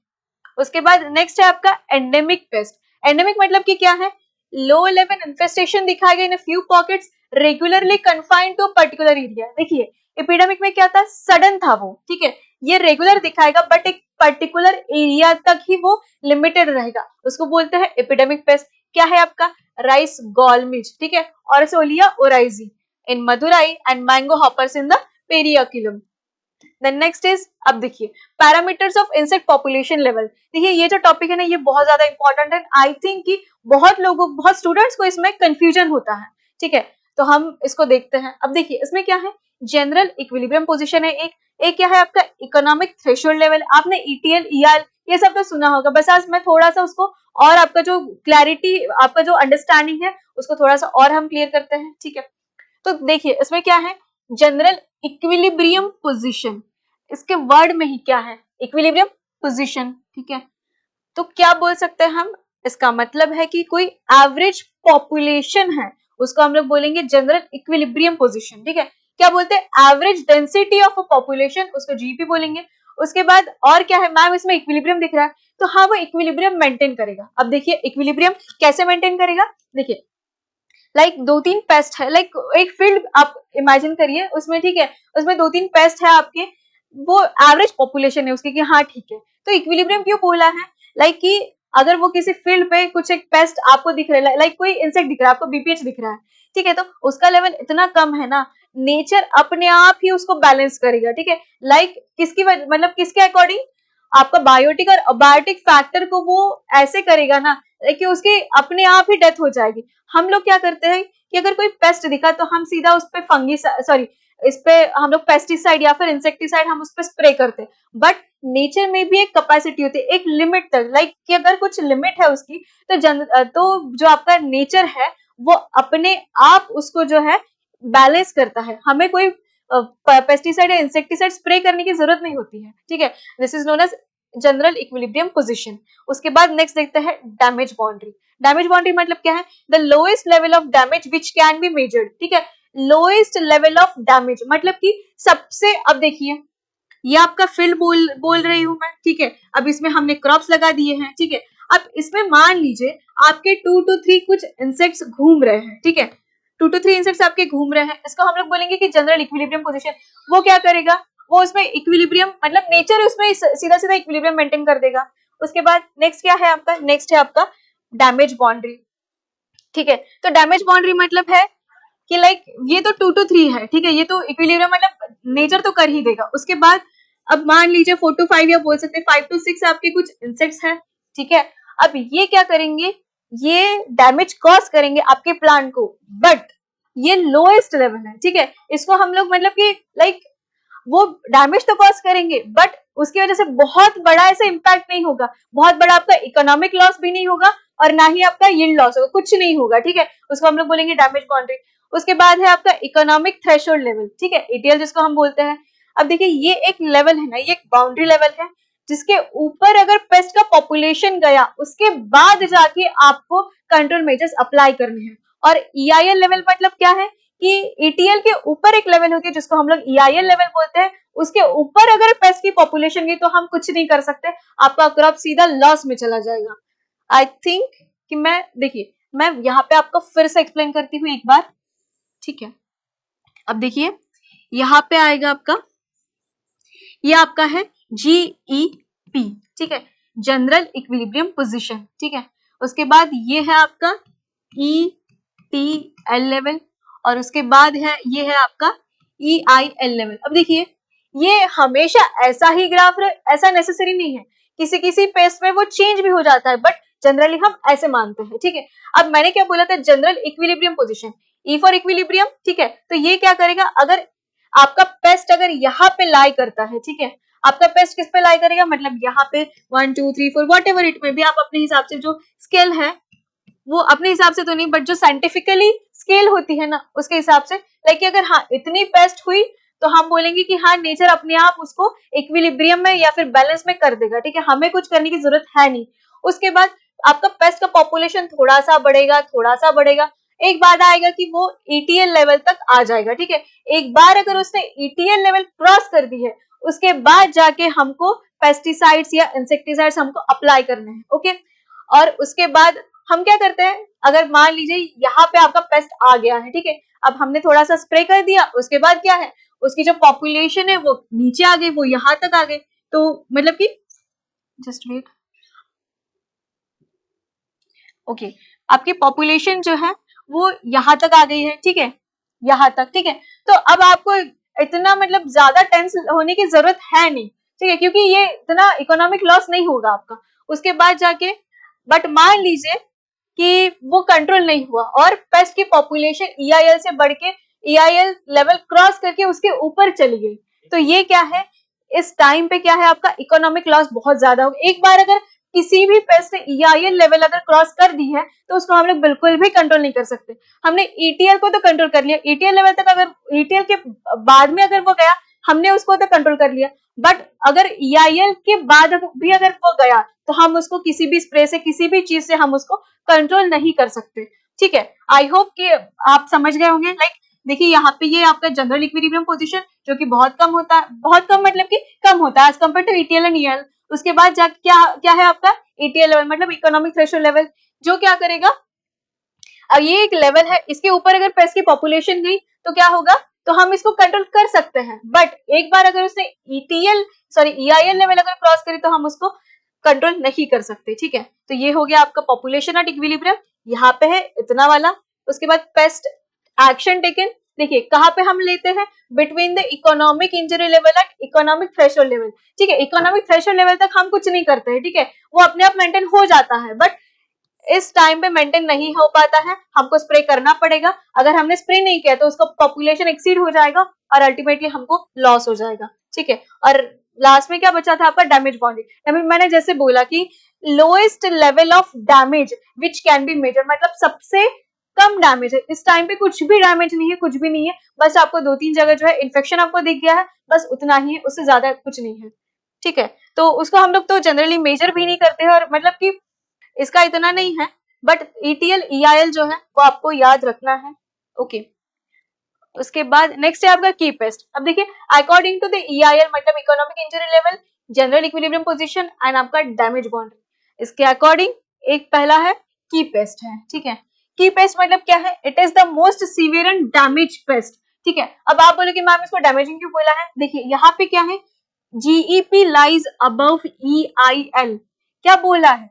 उसके बाद नेक्स्ट है आपका एंडेमिक पेस्ट। एंडेमिक मतलब कि क्या है? लो लेवल इन्फेस्टेशन दिखाएगा in few pockets regularly confined to particular area. देखिए एपिडेमिक में क्या था? सडन था वो। ठीक है, ये रेगुलर दिखाएगा बट एक पर्टिकुलर एरिया तक ही वो लिमिटेड रहेगा, उसको बोलते हैं एपिडेमिक पेस्ट। क्या है आपका? Rice gall midge. ठीक है, Orseolia oryzae in Madurai and mango hoppers in the Periyakulam. Then next is, अब देखिए parameters of insect population level. देखिए ये जो टॉपिक है ना, ये बहुत ज्यादा इंपॉर्टेंट है। आई थिंक कि बहुत स्टूडेंट्स को इसमें कंफ्यूजन होता है। ठीक है, तो हम इसको देखते हैं। अब देखिए इसमें क्या है? जनरल इक्विलिब्रियम पोजीशन है एक क्या है आपका? Economic threshold level. आपने ईटीएल ईआर ये सब तो सुना होगा, बस आज मैं थोड़ा सा उसको और आपका जो क्लैरिटी, आपका जो अंडरस्टैंडिंग है उसको थोड़ा सा और हम क्लियर करते हैं। ठीक है, तो देखिए इसमें क्या है? जनरल इक्विलिब्रियम पोजीशन, इसके वर्ड में ही क्या है? Equilibrium position. ठीक है, तो क्या बोल सकते हैं हम? इसका मतलब है कि कोई एवरेज पॉपुलेशन है, उसको हम लोग बोलेंगे जनरल इक्विलिब्रियम पोजीशन। ठीक है, क्या बोलते हैं? Average density of a population, उसको जीपी बोलेंगे। उसके बाद और क्या है मैम? इसमें इक्विलिब्रियम दिख रहा है, तो हाँ वो इक्विलिब्रियम मेंटेन करेगा। अब देखिए इक्विलिब्रियम कैसे मेंटेन करेगा? देखिए लाइक दो तीन पेस्ट है, लाइक एक फील्ड आप इमेजिन करिए उसमें। ठीक है, उसमें दो तीन पेस्ट है आपके, वो एवरेज पॉपुलेशन है उसकी कि हाँ ठीक है। तो इक्विलिब्रियम क्यों बोला है? लाइक कि अगर वो किसी फील्ड पे कुछ एक पेस्ट आपको दिख रहा है, लाइक कोई इंसेक्ट दिख रहा है आपको, बीपीएच दिख रहा है। ठीक है, तो उसका लेवल इतना कम है ना, नेचर अपने आप ही उसको बैलेंस करेगा। ठीक है, लाइक किसकी मतलब किसके अकॉर्डिंग? आपका बायोटिक और अबायोटिक फैक्टर को वो ऐसे करेगा ना कि उसकी अपने आप ही डेथ हो जाएगी। हम लोग क्या करते हैं कि अगर कोई पेस्ट दिखा तो हम सीधा उस पे फंगी सॉरी इस पे हम लोग पेस्टिसाइड या फिर इंसेक्टिसाइड हम उस पे स्प्रे करते हैं। बट नेचर में भी एक कैपेसिटी होती है, एक लिमिट तक, लाइक कि अगर कुछ लिमिट है उसकी, तो जो आपका नेचर है वो अपने आप उसको जो है बैलेंस करता है। हमें कोई पेस्टिसाइड या इंसेक्टिसाइड स्प्रे करने की जरूरत नहीं होती है। ठीक है, this is known as general equilibrium position. उसके बाद नेक्स्ट देखते हैं डैमेज बाउंड्री। डैमेज बाउंड्री मतलब क्या है? The lowest level of damage which can be measured. ठीक है, लोएस्ट लेवल ऑफ डैमेज मतलब कि सबसे, अब देखिए ये आपका फील्ड बोल रही हूं मैं। ठीक है, अब इसमें हमने क्रॉप्स लगा दिए हैं। ठीक है, अब इसमें मान लीजिए आपके 2 to 3 कुछ इंसेक्ट्स घूम रहे हैं। ठीक है, 2 to 3 इंसेक्ट्स आपके घूम रहे हैं, इसको हम लोग बोलेंगे कि जनरल इक्विलिब्रियम पोजीशन। वो क्या करेगा? वो उसमें इक्विलिब्रियम मतलब नेचर उसमें सीधा सीधा इक्विलिब्रियम मेंटेन कर देगा। उसके बाद नेक्स्ट क्या है आपका? नेक्स्ट है आपका डैमेज बाउंड्री। ठीक है, तो डैमेज बाउंड्री मतलब है कि लाइक ये तो 2 to 3 है। ठीक है, ये तो इक्विलिब्रियम मतलब नेचर तो कर ही देगा। उसके बाद अब मान लीजिए 4 to 5 या बोल सकते हैं 5 to 6 आपके कुछ इंसेक्ट्स हैं। ठीक है, अब ये क्या करेंगे? ये डैमेज कॉज करेंगे आपके प्लांट को, बट ये लोएस्ट लेवल है। ठीक है, इसको हम लोग मतलब कि लाइक वो डैमेज तो कॉज करेंगे बट उसकी वजह से बहुत बड़ा ऐसा इम्पैक्ट नहीं होगा, बहुत बड़ा आपका इकोनॉमिक लॉस भी नहीं होगा और ना ही आपका यील्ड लॉस होगा, कुछ नहीं होगा। ठीक है, उसको हम लोग बोलेंगे डैमेज बाउंड्री। उसके बाद है आपका इकोनॉमिक थ्रेशोल्ड लेवल। ठीक है, ईटीएल जिसको हम बोलते हैं। अब देखिए ये एक लेवल है ना, ये एक बाउंड्री लेवल है जिसके ऊपर अगर पेस्ट का पॉपुलेशन गया उसके बाद जाके आपको कंट्रोल मेजर्स अप्लाई करने हैं। और EIL लेवल मतलब क्या है कि ETL के ऊपर एक लेवल होती है जिसको हम लोग EIL लेवल बोलते हैं, उसके ऊपर अगर पेस्ट की पॉपुलेशन गई तो हम कुछ नहीं कर सकते, आपका क्रॉप सीधा लॉस में चला जाएगा। आई थिंक कि देखिए मैं यहाँ पे आपको फिर से एक्सप्लेन करती हूँ एक बार, ठीक है। अब देखिए यहाँ पे आएगा आपका, ये आपका है GEP, ठीक है, जनरल इक्विलिब्रियम पोजीशन, ठीक है। उसके बाद ये है आपका ETL लेवल और उसके बाद है ये है आपका EIL लेवल। अब देखिए ये हमेशा ऐसा ही ग्राफ ऐसा नेसेसरी नहीं है, किसी किसी पेस्ट में वो चेंज भी हो जाता है, बट जनरली हम ऐसे मानते हैं, ठीक है। अब मैंने क्या बोला था, general equilibrium position, E for equilibrium, ठीक है। तो ये क्या करेगा, अगर आपका पेस्ट अगर यहाँ पे लाई करता है, ठीक है, आपका पेस्ट किस पे लाई करेगा, मतलब यहाँ पे 1 2 3 4 वॉट एवर इट में भी, आप अपने हिसाब से जो स्केल है वो अपने हिसाब से तो नहीं, बट जो साइंटिफिकली स्केल होती है ना उसके हिसाब से, लाइक अगर हाँ इतनी पेस्ट हुई तो हम बोलेंगे कि हाँ नेचर अपने आप उसको इक्विलिब्रियम में या फिर बैलेंस में कर देगा, ठीक है, हमें कुछ करने की जरूरत है नहीं। उसके बाद आपका पेस्ट का पॉपुलेशन थोड़ा सा बढ़ेगा, एक बार आएगा कि वो ETL लेवल तक आ जाएगा, ठीक है। एक बार अगर उसने ETL लेवल क्रॉस कर दी है उसके बाद जाके हमको पेस्टिसाइड्स या इंसेक्टिसाइड्स हमको अप्लाई करने हैं, ओके। और उसके बाद हम क्या करते हैं, अगर मान लीजिए यहाँ पे आपका पेस्ट आ गया है, ठीक है, अब हमने थोड़ा सा स्प्रे कर दिया, उसके बाद क्या है, उसकी जो पॉपुलेशन है वो नीचे आ गई, वो यहाँ तक आ गई, तो मतलब कि जस्ट वेट, ओके, आपकी पॉपुलेशन जो है वो यहाँ तक आ गई है, ठीक है, यहाँ तक, ठीक है। तो अब आपको इतना मतलब ज्यादा टेंस होने की जरूरत है नहीं, ठीक है, क्योंकि ये इतना इकोनॉमिक लॉस नहीं होगा आपका। उसके बाद जाके बट मान लीजिए कि वो कंट्रोल नहीं हुआ और पेस्ट की पॉपुलेशन EIL से बढ़ के EIL लेवल क्रॉस करके उसके ऊपर चली गई, तो ये क्या है, इस टाइम पे क्या है, आपका इकोनॉमिक लॉस बहुत ज्यादा होगा। एक बार अगर किसी भी पेस्ट ने EIL लेवल अगर क्रॉस कर दी है तो उसको हम लोग बिल्कुल भी कंट्रोल नहीं कर सकते। हमने ETL को तो कंट्रोल कर लिया, ETL लेवल तक, अगर ETL के बाद में अगर वो गया हमने उसको तो कंट्रोल कर लिया, बट अगर EIL के बाद भी अगर वो गया तो हम उसको किसी भी स्प्रे से किसी भी चीज से हम उसको कंट्रोल नहीं कर सकते, ठीक है। आई होप कि आप समझ गए होंगे। लाइक देखिए यहाँ पे ये आपका जनरल इक्विलिब्रियम पोजीशन जो कि बहुत कम होता है, बहुत कम मतलब कि कम होता है as compare to ETL and EIL। उसके बाद जा क्या है आपका ETL लेवल, मतलब इकोनॉमिक थ्रेशोल्ड लेवल, जो क्या करेगा, अब ये एक लेवल है, इसके ऊपर अगर पेस्ट की पॉपुलेशन गई तो क्या होगा, तो हम इसको कंट्रोल कर सकते हैं, बट एक बार अगर उसने EIL लेवल अगर क्रॉस करी तो हम उसको कंट्रोल नहीं कर सकते, ठीक है। तो ये हो गया आपका पॉपुलेशन एट इक्विलिब्रियम, यहाँ पे है इतना वाला। उसके बाद पेस्ट एक्शन टेकन, देखिए कहाँ पे हम लेते हैं, between the economic injury level and economic threshold level, ठीक है। इकोनॉमिक थ्रेशोल्ड लेवल तक हम कुछ नहीं करते हैं, ठीक है, वो अपने आप मेंटेन हो जाता है, बट इस टाइम पे मेंटेन नहीं हो पाता है, हमको स्प्रे करना पड़ेगा। अगर हमने स्प्रे नहीं किया तो उसका पॉपुलेशन एक्सीड हो जाएगा और अल्टीमेटली हमको लॉस हो जाएगा, ठीक है। और लास्ट में क्या बचा था आपका डैमेज बाउंड्री, मैंने जैसे बोला कि lowest level of damage which can be measure, मतलब सबसे कम डैमेज है, इस टाइम पे कुछ भी डैमेज नहीं है, कुछ भी नहीं है, बस आपको 2-3 जगह जो है इन्फेक्शन आपको दिख गया है, बस उतना ही है, उससे ज्यादा कुछ नहीं है, ठीक है। तो उसको हम लोग तो जनरली मेजर भी नहीं करते हैं, और मतलब कि इसका इतना नहीं है, बट ETL EIL जो है वो आपको याद रखना है, ओके। उसके बाद नेक्स्ट है आपका की पेस्ट। अब देखिए अकॉर्डिंग टू द EIL मतलब economic injury level, general equilibrium position and आपका डैमेज बाउंड्री, इसके अकॉर्डिंग एक पहला है की पेस्ट है, ठीक है। की पेस्ट मतलब क्या है, it is the most severe and damage paste, ठीक है। अब आप बोले कि मैम इसको डैमेजिंग क्यों बोला है, देखिए यहाँ पे क्या है, GEP लाइज अबव EIL, क्या बोला है,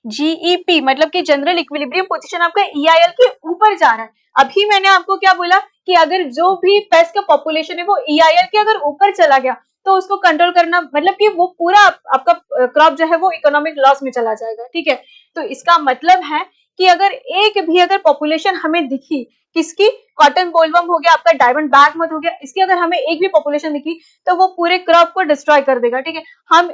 GEP मतलब कि जनरल इक्विलिब्रियम पोजीशन आपका EIL के ऊपर जा रहा है। अभी मैंने आपको क्या बोला कि अगर जो भी पेस्ट का पॉपुलेशन है वो EIL के अगर ऊपर चला गया तो उसको कंट्रोल करना, मतलब कि वो पूरा आपका क्रॉप जो है वो इकोनॉमिक लॉस में चला जाएगा, ठीक है। तो इसका मतलब है कि अगर एक भी अगर पॉपुलेशन हमें दिखी, किसकी, कॉटन बोलवर्म हो गया, आपका डायमंड बैकमोथ हो गया, इसकी अगर हमें एक भी पॉपुलेशन दिखी तो वो पूरे क्रॉप को डिस्ट्रॉय कर देगा, ठीक है। हम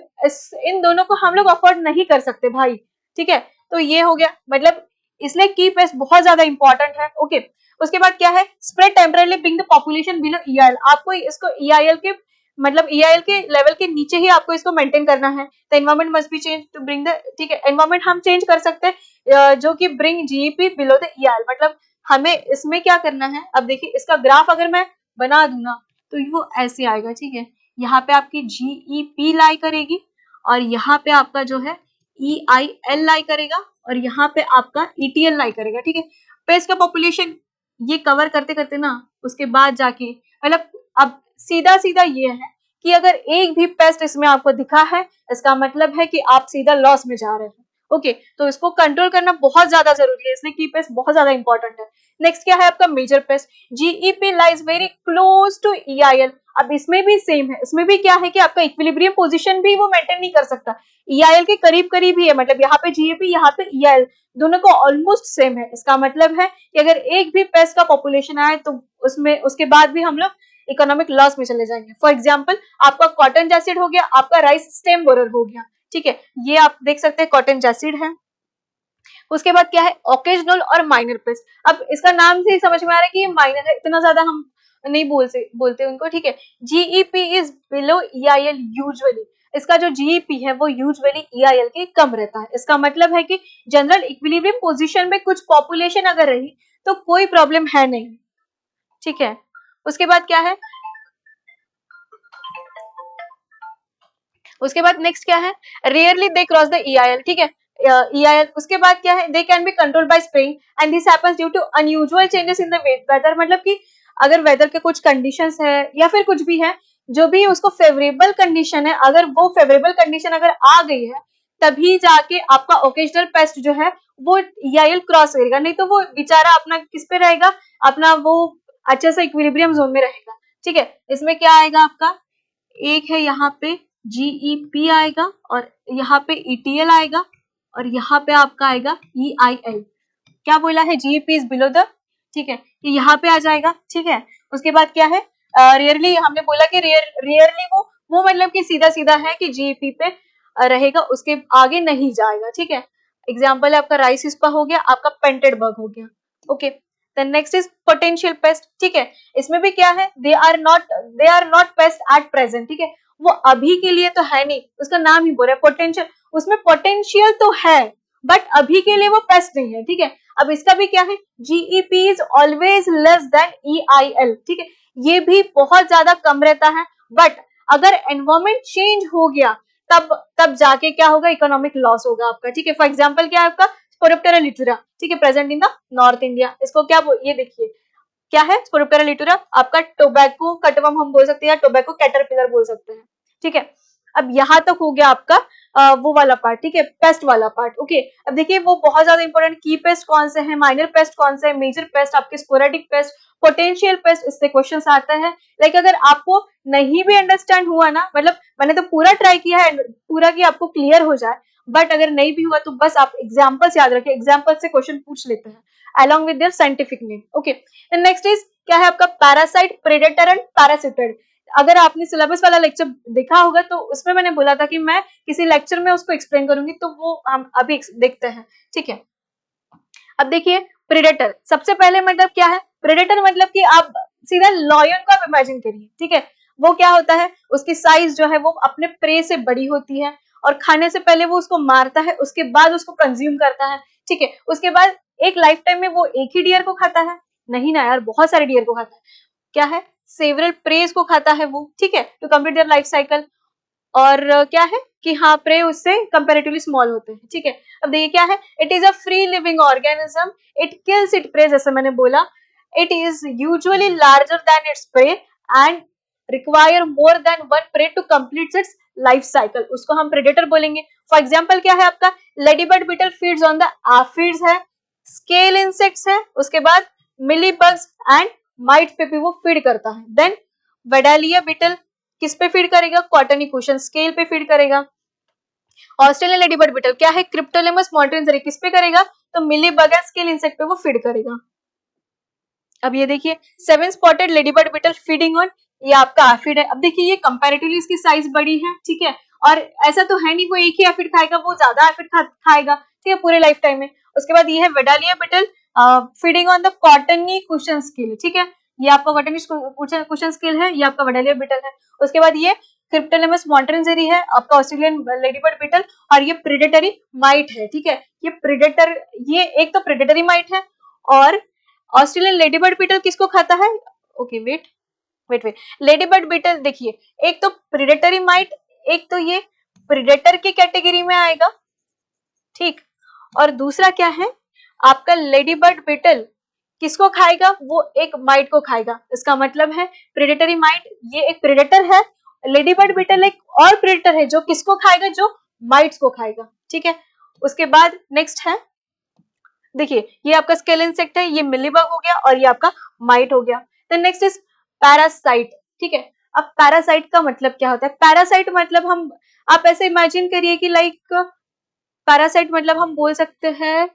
इन दोनों को हम लोग अफोर्ड नहीं कर सकते भाई, ठीक है। तो ये हो गया, मतलब इसलिए की पेस्ट बहुत ज्यादा इंपॉर्टेंट है, ओके। उसके बाद क्या है, spread temporarily bring the population below EIL, आपको इसको EIL के मतलब EIL के लेवल के नीचे ही आपको इसको मेंटेन करना है। The environment must be change to bring the, ठीक है, एनवायरमेंट हम चेंज कर सकते हैं जो कि bring GEP below the EIL, मतलब हमें इसमें क्या करना है। अब देखिए इसका ग्राफ अगर मैं बना दूं ना तो वो ऐसे आएगा, ठीक है, यहाँ पे आपकी GEP लाई करेगी और यहाँ पे आपका जो है EIL लाई करेगा और यहाँ पे आपका ETL लाई करेगा, ठीक है। पेस्ट का पॉपुलेशन ये कवर करते करते ना उसके बाद जाके, मतलब अब सीधा सीधा ये है कि अगर एक भी पेस्ट इसमें आपको दिखा है इसका मतलब है कि आप सीधा लॉस में जा रहे हैं। ओके, तो इसको कंट्रोल करना बहुत ज्यादा जरूरी है, इसलिए की पेस्ट बहुत ज्यादा इंपॉर्टेंट है। नेक्स्ट क्या है आपका major pest, GEP lies very close to EIL। अब इसमें भी सेम है, इसमें भी क्या है कि आपका इक्विलिब्रियम पोजीशन भी वो मेंटेन नहीं कर सकता, EIL के करीब करीब ही है, मतलब यहाँ पे GEP यहाँ पे EIL दोनों को ऑलमोस्ट सेम है। इसका मतलब है कि अगर एक भी पेस्ट का पॉपुलेशन आए तो उसमें उसके बाद भी हम लोग इकोनॉमिक लॉस में चले जाएंगे। फॉर एग्जाम्पल आपका कॉटन जैसिड हो गया, आपका राइस स्टेम बोरर हो गया, ठीक है, ये आप देख सकते हैं कॉटन जैसिड है। उसके बाद क्या है ओकेजनल और माइनर पेस्ट। अब इसका नाम से ही समझ में आ रहा है कि ये माइनर है, इतना ज्यादा हम नहीं बोलते उनको, ठीक है। GEP is below EIL usually, इसका जो GEP है वो यूजुअली EIL के कम रहता है। इसका मतलब है कि जनरल इक्विलिब्रियम पोजीशन में कुछ पॉपुलेशन अगर रही तो कोई प्रॉब्लम है नहीं, ठीक है। उसके बाद क्या है, उसके बाद नेक्स्ट क्या है, rarely they cross the EIL, ठीक है, EIL। उसके बाद क्या है, they can be control by spraying and this happens due to unusual changes in the weather, मतलब कि अगर वेदर के कुछ कंडीशंस है या फिर कुछ भी है जो भी उसको फेवरेबल कंडीशन है, अगर वो फेवरेबल कंडीशन अगर आ गई है तभी जाके आपका ओकेजनल पेस्ट जो है वो EIL क्रॉस करेगा, नहीं तो वो बेचारा अपना किस पे रहेगा, अपना वो अच्छे से इक्विलिब्रियम जोन में रहेगा, ठीक है। इसमें क्या आएगा आपका, एक है यहाँ पे GEP आएगा और यहाँ पे ETL आएगा और यहाँ पे आपका आएगा EIL। क्या बोला है, GEP इज बिलो द, ठीक है, ये यहाँ पे आ जाएगा, ठीक है। उसके बाद क्या है, रेयरली हमने बोला कि रेयरली वो मतलब कि सीधा सीधा है कि GEP पे रहेगा, उसके आगे नहीं जाएगा, ठीक है। एग्जाम्पल है आपका राइस हिस्पा हो गया, आपका पेंटेड बग हो गया, okay. Then next is potential pest, ठीक है। इसमें भी क्या है, they are not pest at present, ठीक है, वो अभी के लिए तो है नहीं, उसका नाम ही बोल रहा है पोटेंशियल, उसमें पोटेंशियल तो है बट अभी के लिए वो पेस्ट नहीं है, ठीक है। अब इसका भी क्या है, GEP is always less than EIL, ठीक है, ये भी बहुत ज्यादा कम रहता है, बट अगर एनवायरमेंट चेंज हो गया तब जाके क्या होगा, इकोनॉमिक लॉस होगा आपका, ठीक है। फॉर एग्जाम्पल क्या है आपका स्पोरोप्टेरा लिटुरा, ठीक है, present in the north India. इसको क्या ये देखिए क्या है, स्पोरोप्टेरा लिटुरा आपका टोबैको कटवर्म हम बोल सकते हैं या टोबैको कैटरपिलर बोल सकते हैं, ठीक है। अब यहाँ तक हो गया आपका वो वाला पार्ट, ठीक है, पेस्ट वाला पार्ट, ओके। अब देखिए वो बहुत ज्यादा इंपॉर्टेंट, की पेस्ट कौन से हैं, माइनर पेस्ट कौन से हैं, मेजर पेस्ट, आपके स्पोरेडिक पेस्ट, पोटेंशियल पेस्ट, इससे क्वेश्चन आता है। लाइक अगर आपको नहीं भी अंडरस्टैंड हुआ ना, मतलब मैंने तो पूरा ट्राई किया है पूरा कि आपको क्लियर हो जाए, बट अगर नहीं भी हुआ तो बस आप एग्जाम्पल्स याद रखें, एग्जाम्पल से क्वेश्चन पूछ लेते हैं along with their scientific name, okay। then next is क्या है आपका पैरासाइट, प्रेडेटर एंड पैरासिटेड। अगर आपने सिलेबस वाला लेक्चर देखा होगा तो उसमें मैंने बोला था कि मैं किसी लेक्चर में उसको एक्सप्लेन करूंगी, तो वो हम अभी देखते हैं, ठीक है। अब देखिए प्रेडेटर, सबसे पहले मतलब क्या है, प्रेडेटर मतलब कि आप सीधा लॉयन को आप इमेजिन करिए, ठीक है। वो क्या होता है, उसकी साइज जो है वो अपने प्रे से बड़ी होती है और खाने से पहले वो उसको मारता है, उसके बाद उसको कंज्यूम करता है, ठीक है। उसके बाद एक लाइफ टाइम में वो एक ही डियर को खाता है, नहीं ना यार, बहुत सारे डियर को खाता है, क्या है, सेवरल प्रेज को खाता है वो, ठीक है, to complete their life cycle. और क्या है कि हाँ प्रे उससे कंपैरेटिवली स्मॉल होते हैं, ठीक है। अब देखिए क्या है, it is a free living organism, it kills it prey, जैसे मैंने बोला, it is usually larger than its prey and require more than one prey to complete its life cycle, उसको हम प्रेडेटर बोलेंगे। फॉर एग्जाम्पल क्या है आपका, ladybird beetle feeds on the aphids है, स्केल इंसेक्ट्स है, उसके बाद मिली बग्स एंड माइट पे भी वो फीड करता है। देन वेडालिया बीटल किस पे फीड करेगा, कॉटनी कुशन स्केल पे फीड करेगा। ऑस्ट्रेलियन लेडीबर्ड बीटल क्या है, क्रिप्टोलेमस मॉन्ट्रेंजरी किस पे करेगा, तो mealy bug and scale insect पे वो फीड करेगा। अब ये देखिए seven spotted ladybird beetle feeding on, ये आपका एफिड है। अब देखिए ये कंपैरेटिवली इसकी साइज बड़ी है, ठीक है, और ऐसा तो है नहीं वो एक ही एफिड खाएगा, वो ज्यादा एफिड खाएगा, ठीक है, पूरे लाइफ टाइम में। उसके बाद ये है Vedalia beetle feeding on the cottony cushion scale, ठीक है, ये आपका वटनिश कुशन स्केल है, ये आपका वडालियर बीटल है। उसके बाद ये क्रिप्टोलेमस मॉन्टरेंजेरी है, आपका ऑस्ट्रेलियन लेडीबर्ड बीटल, और ये प्रेडेटरी माइट है, ठीक है। ये प्रेडेटर, ये एक तो प्रेडेटरी माइट है, और ऑस्ट्रेलियन लेडीबर्ड बीटल किसको खाता है? ओके वेट, लेडीबर्ड बीटल देखिए, एक तो प्रेडेटरी माइट, एक तो ये प्रेडेटर की कैटेगरी में आएगा, ठीक। और दूसरा क्या है, आपका लेडीबर्ड बीटल किसको खाएगा? वो एक माइट को खाएगा। इसका मतलब है प्रेडेटरी माइट ये एक प्रेडेटर है, लेडीबर्ड बीटल एक और प्रेडेटर है जो किसको खाएगा? जो माइट्स को खाएगा, ठीक है। उसके बाद नेक्स्ट है, देखिए ये आपका स्केल इंसेक्ट है, ये मिलीबग हो गया, और ये आपका माइट हो गया। देन नेक्स्ट इज पैरासाइट, ठीक है। अब पैरासाइट का मतलब क्या होता है? पैरासाइट मतलब हम, आप ऐसे इमेजिन करिए कि लाइक पैरासाइट मतलब हम बोल सकते हैं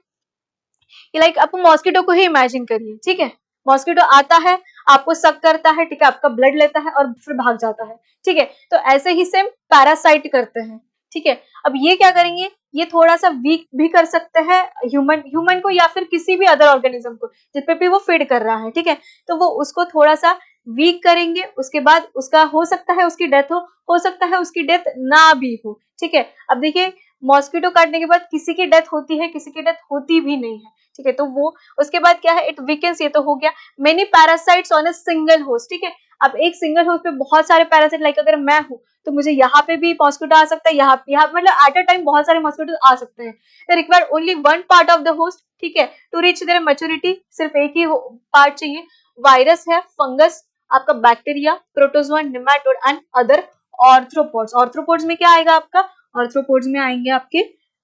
कि लाइक आप मॉस्किटो को ही इमेजिन करिए, ठीक है। मॉस्किटो आता है, आपको सक करता है, ठीक है, आपका ब्लड लेता है और फिर भाग जाता है, ठीक है। तो ऐसे ही सेम पैरासाइट करते हैं, ठीक है। अब ये क्या करेंगे, ये थोड़ा सा वीक भी कर सकते हैं ह्यूमन को या फिर किसी भी अदर ऑर्गेनिज्म को जिस पे भी वो फीड कर रहा है, ठीक है। तो वो उसको थोड़ा सा वीक करेंगे, उसके बाद उसका हो सकता है उसकी डेथ हो सकता है उसकी डेथ ना भी हो, ठीक है। अब देखिए मॉस्किटो काटने के बाद किसी की डेथ होती है, किसी की डेथ होती भी नहीं है, ठीक है। तो वो उसके बाद क्या है, इट वीकेंस, ये तो हो गया many parasites on a single host, ठीक है। अब एक सिंगल होस्ट पे बहुत सारे पैरासाइट, लाइक अगर मैं हूं तो मुझे यहाँ पे भी मॉस्किटो आ सकता है, यहाँ मतलब एट अ टाइम बहुत सारे मॉस्किटो आ सकते हैं। They require only one part of the host, ठीक है, टू रीच देयर मैच्योरिटी, सिर्फ एक ही पार्ट चाहिए। वायरस है, फंगस, आपका bacteria, protozoa, nematode and other arthropods. Arthropods में क्या आएगा आपका? ऑर्थ्रोपोड्स में आएंगे आपके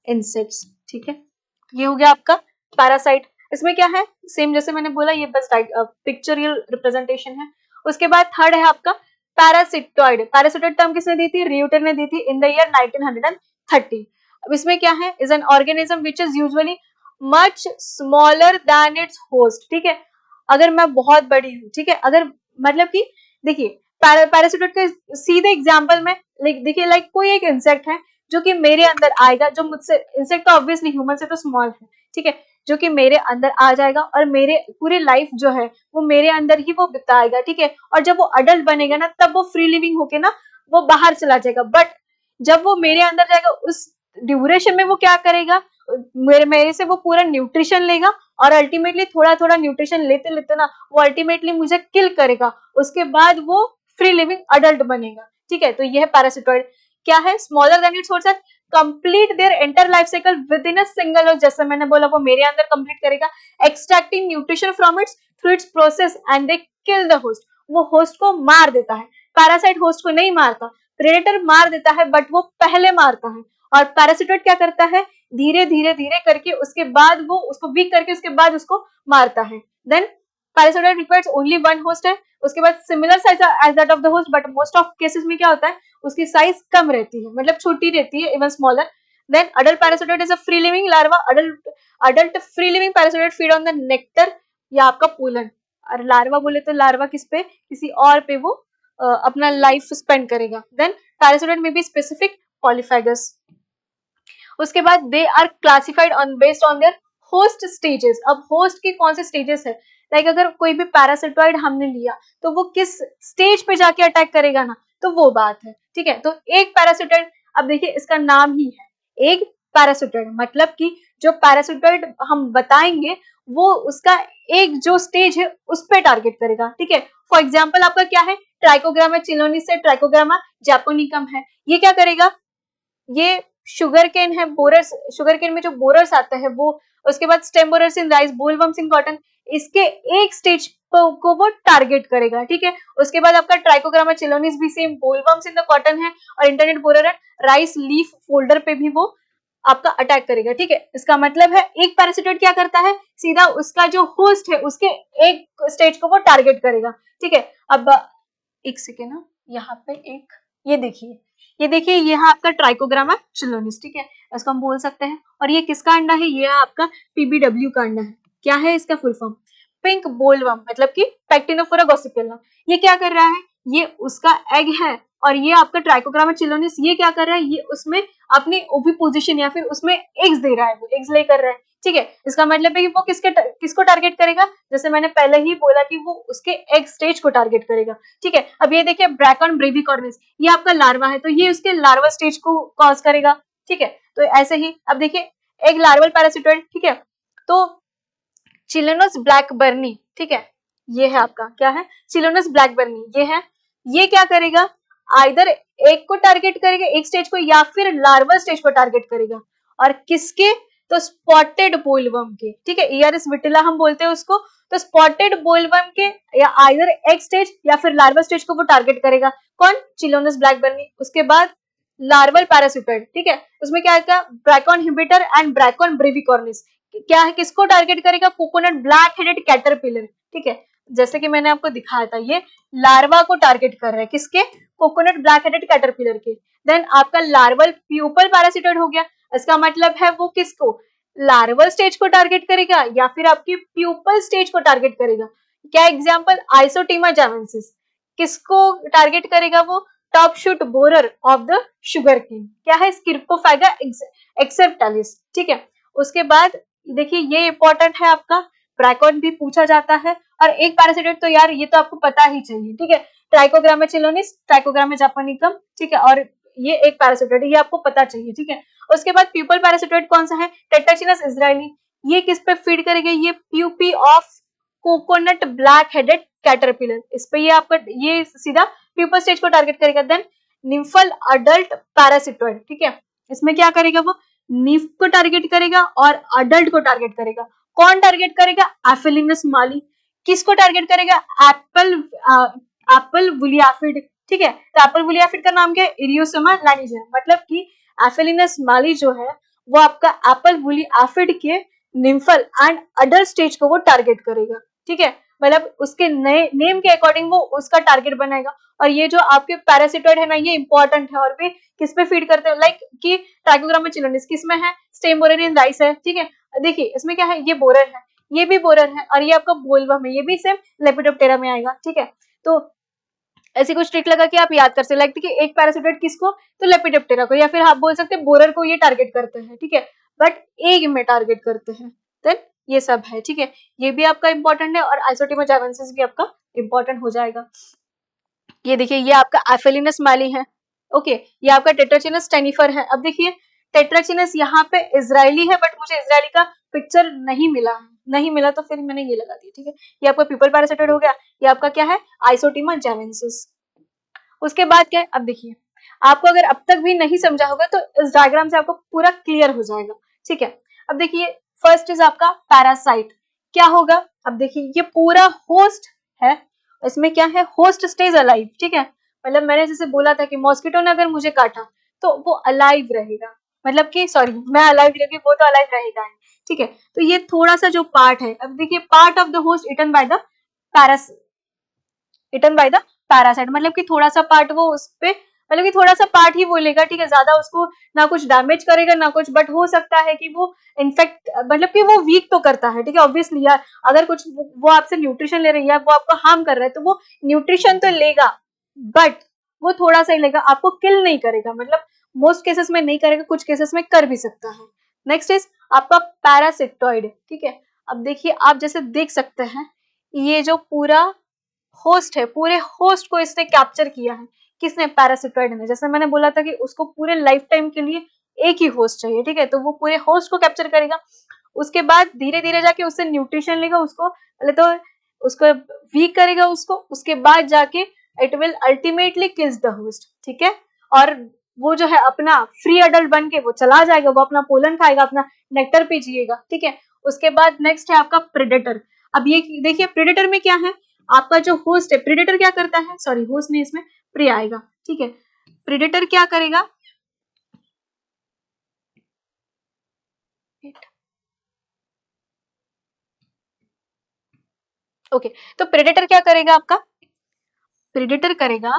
इंसेक्ट्स, ठीक है। ये हो गया आपका पैरासाइट। इसमें क्या है, सेम जैसे मैंने बोला, ये बस पिक्चरियल रिप्रेजेंटेशन है। उसके बाद थर्ड है आपका पैरासिटोइड। पैरासिटोइड टर्म किसने दी थी? रियूटर ने दी थी इन द ईयर 1930। अब इसमें क्या है, is an organism which is usually much smaller than it's host, ठीक है। अगर मैं बहुत बड़ी हूँ, ठीक है, अगर मतलब कि देखिए पैरासिटोइड के सीधे एग्जाम्पल में देखिए, लाइक कोई एक इंसेक्ट है जो कि मेरे अंदर आएगा, जो मुझसे, इंसेक्ट तो ऑब्वियसली ह्यूमन से तो स्मॉल है, ठीक है, जो कि मेरे अंदर आ जाएगा और मेरे पूरी लाइफ जो है वो मेरे अंदर ही वो बिताएगा, ठीक है। और जब वो अडल्ट बनेगा ना, तब वो फ्री लिविंग होके ना वो बाहर चला जाएगा, बट जब वो मेरे अंदर जाएगा उस ड्यूरेशन में वो क्या करेगा, मेरे से वो पूरा न्यूट्रिशन लेगा, और अल्टीमेटली थोड़ा थोड़ा न्यूट्रिशन लेते लेते ना वो अल्टीमेटली मुझे किल करेगा। उसके बाद वो फ्री लिविंग अडल्ट बनेगा, ठीक है। तो यह है पैरासिटोइड। क्या है? Smaller than it's host, complete their entire life cycle with in a single host. जैसे मैंने बोला वो मेरे अंदर कंप्लीट करेगा, extracting nutrition from its through it's process and they kill the host. वो होस्ट को मार देता है। पैरासाइट होस्ट को नहीं मारता, प्रेडेटर मार देता है, बट वो पहले मारता है। और पैरासिटोइड क्या करता है, धीरे धीरे धीरे करके उसके बाद वो उसको वीक करके उसके बाद उसको मारता है। Then parasitoid requires only one host है। उसके बाद similar size as that of the host, but most of cases में क्या होता है, उसकी साइज कम रहती है, मतलब छोटी रहती है, even smaller. Then adult parasitoid is a free living larva. Adult free living parasitoid feed on the nectar या आपका पोलन। और लार्वा बोले तो लार्वा किस पे, किसी और पे वो अपना लाइफ स्पेंड करेगा। देन पैरासिटोइड में बी स्पेसिफिक पॉलीफेगस। उसके बाद they are classified on based on their host stages. अब होस्ट की कौन से स्टेजेस है, लाइक अगर कोई भी पैरासिटोइड हमने लिया तो वो किस स्टेज पे जाके अटैक करेगा ना, तो वो बात है, ठीक है। तो एक पैरासिटोइड, अब देखिए इसका नाम ही है एक पैरासिटोइड, मतलब कि जो पैरासिटोइड हम बताएंगे वो उसका एक जो स्टेज है उस पे टारगेट करेगा, ठीक है। फॉर एग्जाम्पल आपका क्या है, ट्राइकोग्रामा चिलोनिस से ट्राइकोग्रामा जैपोनिकम है। ये क्या करेगा, ये शुगर केन है, बोरर्स, शुगर केन में जो बोरर्स आता है वो, उसके बाद stem borers in rice, bollworms in cotton, इसके एक स्टेज को वो टारगेट करेगा, ठीक है। उसके बाद आपका ट्राइकोग्रामा चिलोनिस भी सेम बोलवर्म्स इन द कॉटन है, और इंटरनेट बोरर है राइस लीफ फोल्डर पे भी वो आपका अटैक करेगा, ठीक है। इसका मतलब है एक पैरासिटोइड क्या करता है, सीधा उसका जो होस्ट है उसके एक स्टेज को वो टारगेट करेगा, ठीक है। अब एक सेकेंड ना, यहाँ पे एक ये देखिए यहाँ आपका ट्राइकोग्रामा चिलोनिस, ठीक है, इसको हम बोल सकते हैं। और ये किसका अंडा है, ये आपका पीबीडब्ल्यू का अंडा है। क्या है इसका फुल फॉर्म, पिंक बोलवर्म, मतलब कि पैक्टिनोफोरा गॉसिपेला। ये क्या कर रहा है, ये उसका एग है और ये आपका ट्राइकोग्रामा चिलोनिस ये क्या कर रहा है, ये उसमें अपनी ओविपोजिशन या फिर उसमें एग्स दे रहा है, वो एग्स ले कर रहा है, ठीक है। इसका मतलब है कि वो किसको टारगेट करेगा, जैसे मैंने पहले ही बोला कि वो उसके एग स्टेज को टारगेट करेगा, ठीक है। अब ये देखिए ब्रैकन ब्रेविकॉर्निस, ये आपका लार्वा है, तो ये उसके लार्वा स्टेज को कॉज करेगा, ठीक है। तो ऐसे ही अब देखिए एक लार्वल पैरासिटोइड, ठीक है। तो चिलोनस ब्लैक बर्नी, ठीक है, ये है आपका क्या है, चिलोनस ब्लैक बर्नी, ये है। ये क्या करेगा, आइदर एक को टारगेट करेगा, एक स्टेज को, या फिर लार्वा स्टेज को टारगेट करेगा। और किसके, तो स्पॉटेड बोलवर्म के, ठीक है, ईआरएस विटिला हम बोलते हैं उसको। तो स्पॉटेड बोलवर्म के या आइदर एग स्टेज या फिर लार्वा स्टेज को वो टारगेट करेगा, कौन, चिलोनस ब्लैक बर्नी। उसके बाद लार्वल पैरासिटोइड, ठीक है, उसमें क्या है, ब्रैकॉन हिबिटर एंड ब्रैकॉन ब्रेविकॉर्निस, क्या है, किसको टारगेट करेगा, कोकोनट ब्लैक हेडेड कैटरपिलर, ठीक है। जैसे कि मैंने आपको दिखाया था, ये लार्वा को टारगेट कर रहा है, किसके, कोकोनट ब्लैक हेडेड कैटरपिलर के। देन आपका लार्वल प्यूपल पैरासिटोइड हो गया, इसका मतलब है वो किसको, लार्वल स्टेज को टारगेट करेगा या फिर आपकी प्यूपल स्टेज को टारगेट करेगा। क्या एग्जांपल, आइसोटीमा जावेंसिस, किसको टारगेट करेगा वो, top shoot borer of the sugar cane, क्या है, स्किर्पोफाइगा एक्सेप्टालिस, ठीक है। उसके बाद देखिए ये इंपॉर्टेंट है आपका, ब्रैकॉन भी पूछा जाता है। और एक पैरासिटोइड तो यार ये तो आपको पता ही चाहिए, ठीक है, ट्राइकोग्रामा चिलोनिस, ट्राइकोग्रामा जापानिकम, ठीक है, और ये एक पैरासिटोइड, ये आपको पता चाहिए, ठीक है। उसके बाद प्यूपल पैरासिटोइड कौन सा है, टेट्राचिनस इजराइली, ये किस पे फीड करेगा, ये pupae of coconut black headed caterpillar, इस पे ये आपका ये सीधा प्यूपल स्टेज को टारगेट करेगा। देन निम्फल अडल्ट पैरासिटोइड, ठीक है, इसमें क्या करेगा वो, निम्फ को टारगेट करेगा और अडल्ट को टारगेट करेगा। कौन टारगेट करेगा, एफिलिनस माली, किसको टारगेट करेगा, एप्पल वुलियाफिड, ठीक है। तो एप्पल वुलियाफिड का नाम क्या है, इरियोसोमा लैनिजा, मतलब कि एफिलिनस माली जो है वो आपका एप्पल वुलियाफिड के निम्फल एंड अडल्ट स्टेज को वो टारगेट करेगा, ठीक है। मतलब उसके नए नेम के अकॉर्डिंग वो उसका टारगेट बनाएगा। और ये जो आपके पैरासिटोइड है ना, ये इंपॉर्टेंट है, और भी किस पे फीड करते हैं, लाइक कि ट्राइकोग्रामा चिलोनिस किस में है, स्टेम बोरर इन राइस है, ठीक है। देखिए इसमें क्या है, ये बोरर है, ये भी बोरर है, और ये आपका बोलवर्म है, ये भी सेम लेपिडोप्टेरा में आएगा, ठीक है। तो ऐसी कुछ ट्रिक लगा कि आप याद कर सकते, लाइक देखिए एक पैरासिटोइड किसको, तो लेपिडोप्टेरा को, या फिर आप बोल सकते हैं बोरर को ये टारगेट करते हैं, ठीक है, बट एग में टारगेट करते हैं। देन ये सब है, ठीक है, ये भी आपका इंपॉर्टेंट है, और आइसोटीमा जावेंसिस भी आपका इंपॉर्टेंट हो जाएगा। ये देखिए ये आपका एफिलिनस माली है, ओके, ये आपका टेट्राचिनस स्टेनिफर है। अब देखिए टेट्राचिनस यहाँ पे इजरायली है, बट मुझे इजरायली का पिक्चर नहीं मिला तो फिर मैंने ये लगा दिया, ठीक है। ये आपका प्यूपल पैरासिटोइड हो गया, ये आपका क्या है, आइसोटीमा जावेंसिस। उसके बाद क्या है, अब देखिए आपको अगर अब तक भी नहीं समझा होगा तो इस डायग्राम से आपको पूरा क्लियर हो जाएगा, ठीक है। अब देखिए फर्स्ट इज आपका पैरासाइट, क्या होगा, अब देखिए ये पूरा होस्ट है, इसमें क्या है, होस्ट स्टेज अलाइव, ठीक है। मतलब मैंने जैसे बोला था कि मॉस्किटो ने अगर मुझे काटा तो वो अलाइव रहेगा, मतलब कि सॉरी मैं अलाइव रहूंगी, वो तो अलाइव रहेगा, ठीक है। तो ये थोड़ा सा जो पार्ट है, अब देखिए part of the host eaten by the parasite, मतलब कि थोड़ा सा पार्ट वो उस पे, मतलब कि थोड़ा सा पार्ट ही वो लेगा, ठीक है, ज्यादा उसको ना कुछ डैमेज करेगा ना कुछ, बट हो सकता है कि वो इनफेक्ट मतलब कि वो वीक तो करता है, ठीक है, ऑब्वियसली यार अगर कुछ वो आपसे न्यूट्रिशन ले रही है, वो आपको हार्म कर रहा है, तो वो न्यूट्रिशन तो लेगा, बट वो थोड़ा सा ही लेगा, आपको किल नहीं करेगा, मतलब मोस्ट केसेस में नहीं करेगा, कुछ केसेस में कर भी सकता है। नेक्स्ट इज आपका पैरासिटोइड, ठीक है। अब देखिए आप जैसे देख सकते हैं, ये जो पूरा होस्ट है, पूरे होस्ट को इसने कैप्चर किया है, किसने, पैरासिटोइड ने। जैसे मैंने बोला था कि उसको पूरे लाइफ टाइम के लिए एक ही होस्ट चाहिए, ठीक है, तो वो पूरे होस्ट को कैप्चर करेगा, उसके बाद धीरे धीरे जाके उससे न्यूट्रिशन लेगा, उसको पहले तो उसको वीक करेगा उसको, उसके बाद जाके it will ultimately kills the host, ठीक है। और वो जो है अपना फ्री अडल्ट बन के वो चला जाएगा, वो अपना पोलन खाएगा, अपना नेक्टर पे जिएगा, ठीक है। उसके बाद नेक्स्ट है आपका प्रेडेटर। अब ये देखिए प्रेडेटर में क्या है, आपका जो होस्ट है, प्रेडेटर क्या करता है, सॉरी होस्ट नहीं, इसमें प्रे आएगा, ठीक है। प्रेडेटर क्या करेगा, ओके, तो प्रेडेटर क्या करेगा, आपका प्रेडेटर करेगा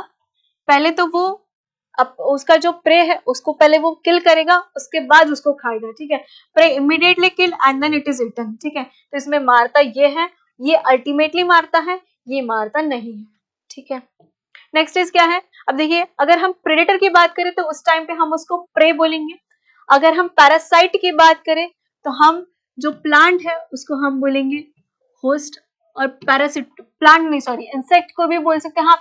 पहले तो वो अब उसका जो प्रे है उसको पहले वो किल करेगा, उसके बाद उसको खाएगा, ठीक है। Prey immediately kill and then it is eaten, ठीक है। तो इसमें मारता ये है, ये अल्टीमेटली मारता है, ये मारता नहीं है, ठीक है। नेक्स्ट इज क्या है, अब देखिए अगर हम प्रेडेटर की बात करें तो उस टाइम पे हम उसको प्रे बोलेंगे। अगर हम पैरासाइट की बात करें तो हम जो प्लांट है उसको हम बोलेंगे होस्ट, और पैरासिट प्लांट नहीं सॉरी इंसेक्ट को भी बोल सकते हैं, हाँ